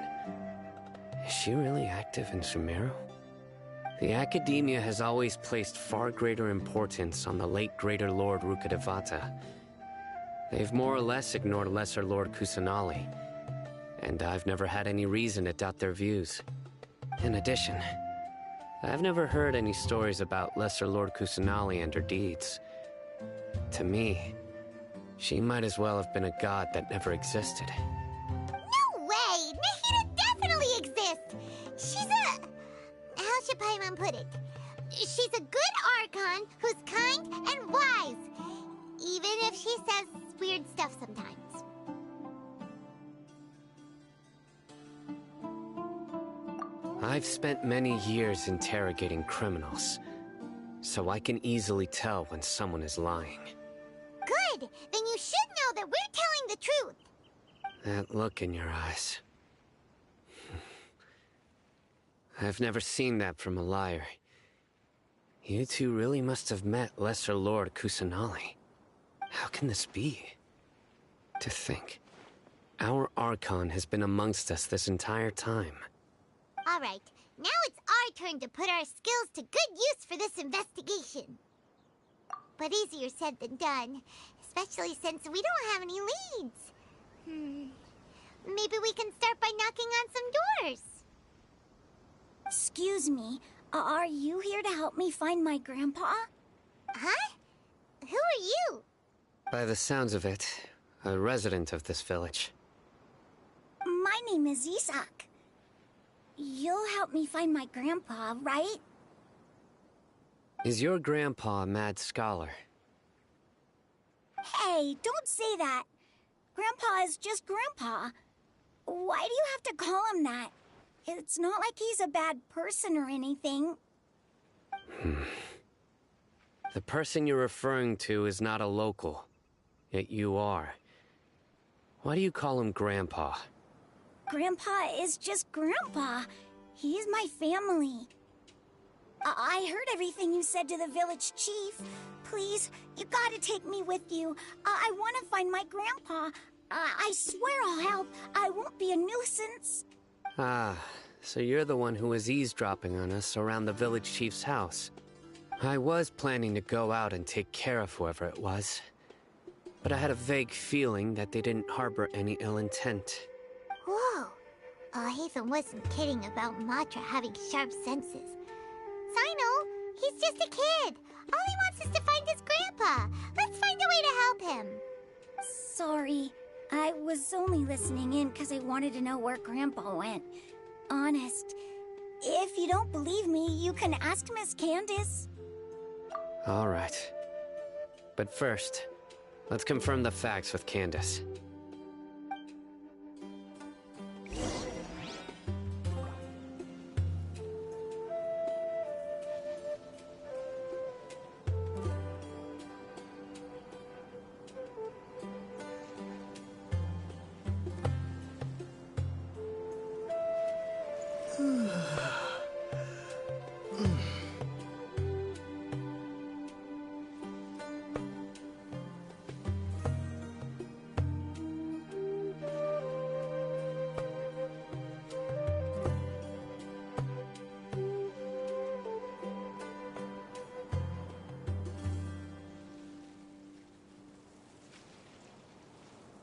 Is she really active in Sumeru? The Academia has always placed far greater importance on the late Greater Lord Rukkhadevata. They've more or less ignored Lesser Lord Kusanali, and I've never had any reason to doubt their views. In addition, I've never heard any stories about Lesser Lord Kusanali and her deeds. To me, she might as well have been a god that never existed. No way! Nahida definitely exists! She's a... how should Paimon put it? She's a good Archon who's kind and wise, even if she says weird stuff sometimes. I've spent many years interrogating criminals, so I can easily tell when someone is lying. Good! Then you should know that we're telling the truth! That look in your eyes. I've never seen that from a liar. You two really must have met Lesser Lord Kusanali. How can this be? To think, our Archon has been amongst us this entire time. Alright, now it's our turn to put our skills to good use for this investigation. But easier said than done, especially since we don't have any leads. Maybe we can start by knocking on some doors. Excuse me, are you here to help me find my grandpa? Huh? Who are you? By the sounds of it, a resident of this village. My name is Isak. You'll help me find my grandpa, right? Is your grandpa a mad scholar? Hey, don't say that. Grandpa is just Grandpa. Why do you have to call him that? It's not like he's a bad person or anything. The person you're referring to is not a local, yet you are. Why do you call him Grandpa? Grandpa is just Grandpa. He's my family. I heard everything you said to the village chief. Please, you gotta take me with you. I want to find my grandpa. I swear I'll help. I won't be a nuisance. Ah, so you're the one who was eavesdropping on us around the village chief's house. I was planning to go out and take care of whoever it was, but I had a vague feeling that they didn't harbor any ill intent. Whoa. Hatham wasn't kidding about Matra having sharp senses. Sino, he's just a kid. All he wants is to find his grandpa. Let's find a way to help him. Sorry. I was only listening in because I wanted to know where Grandpa went. Honest. If you don't believe me, you can ask Miss Candace. All right. But first, let's confirm the facts with Candace.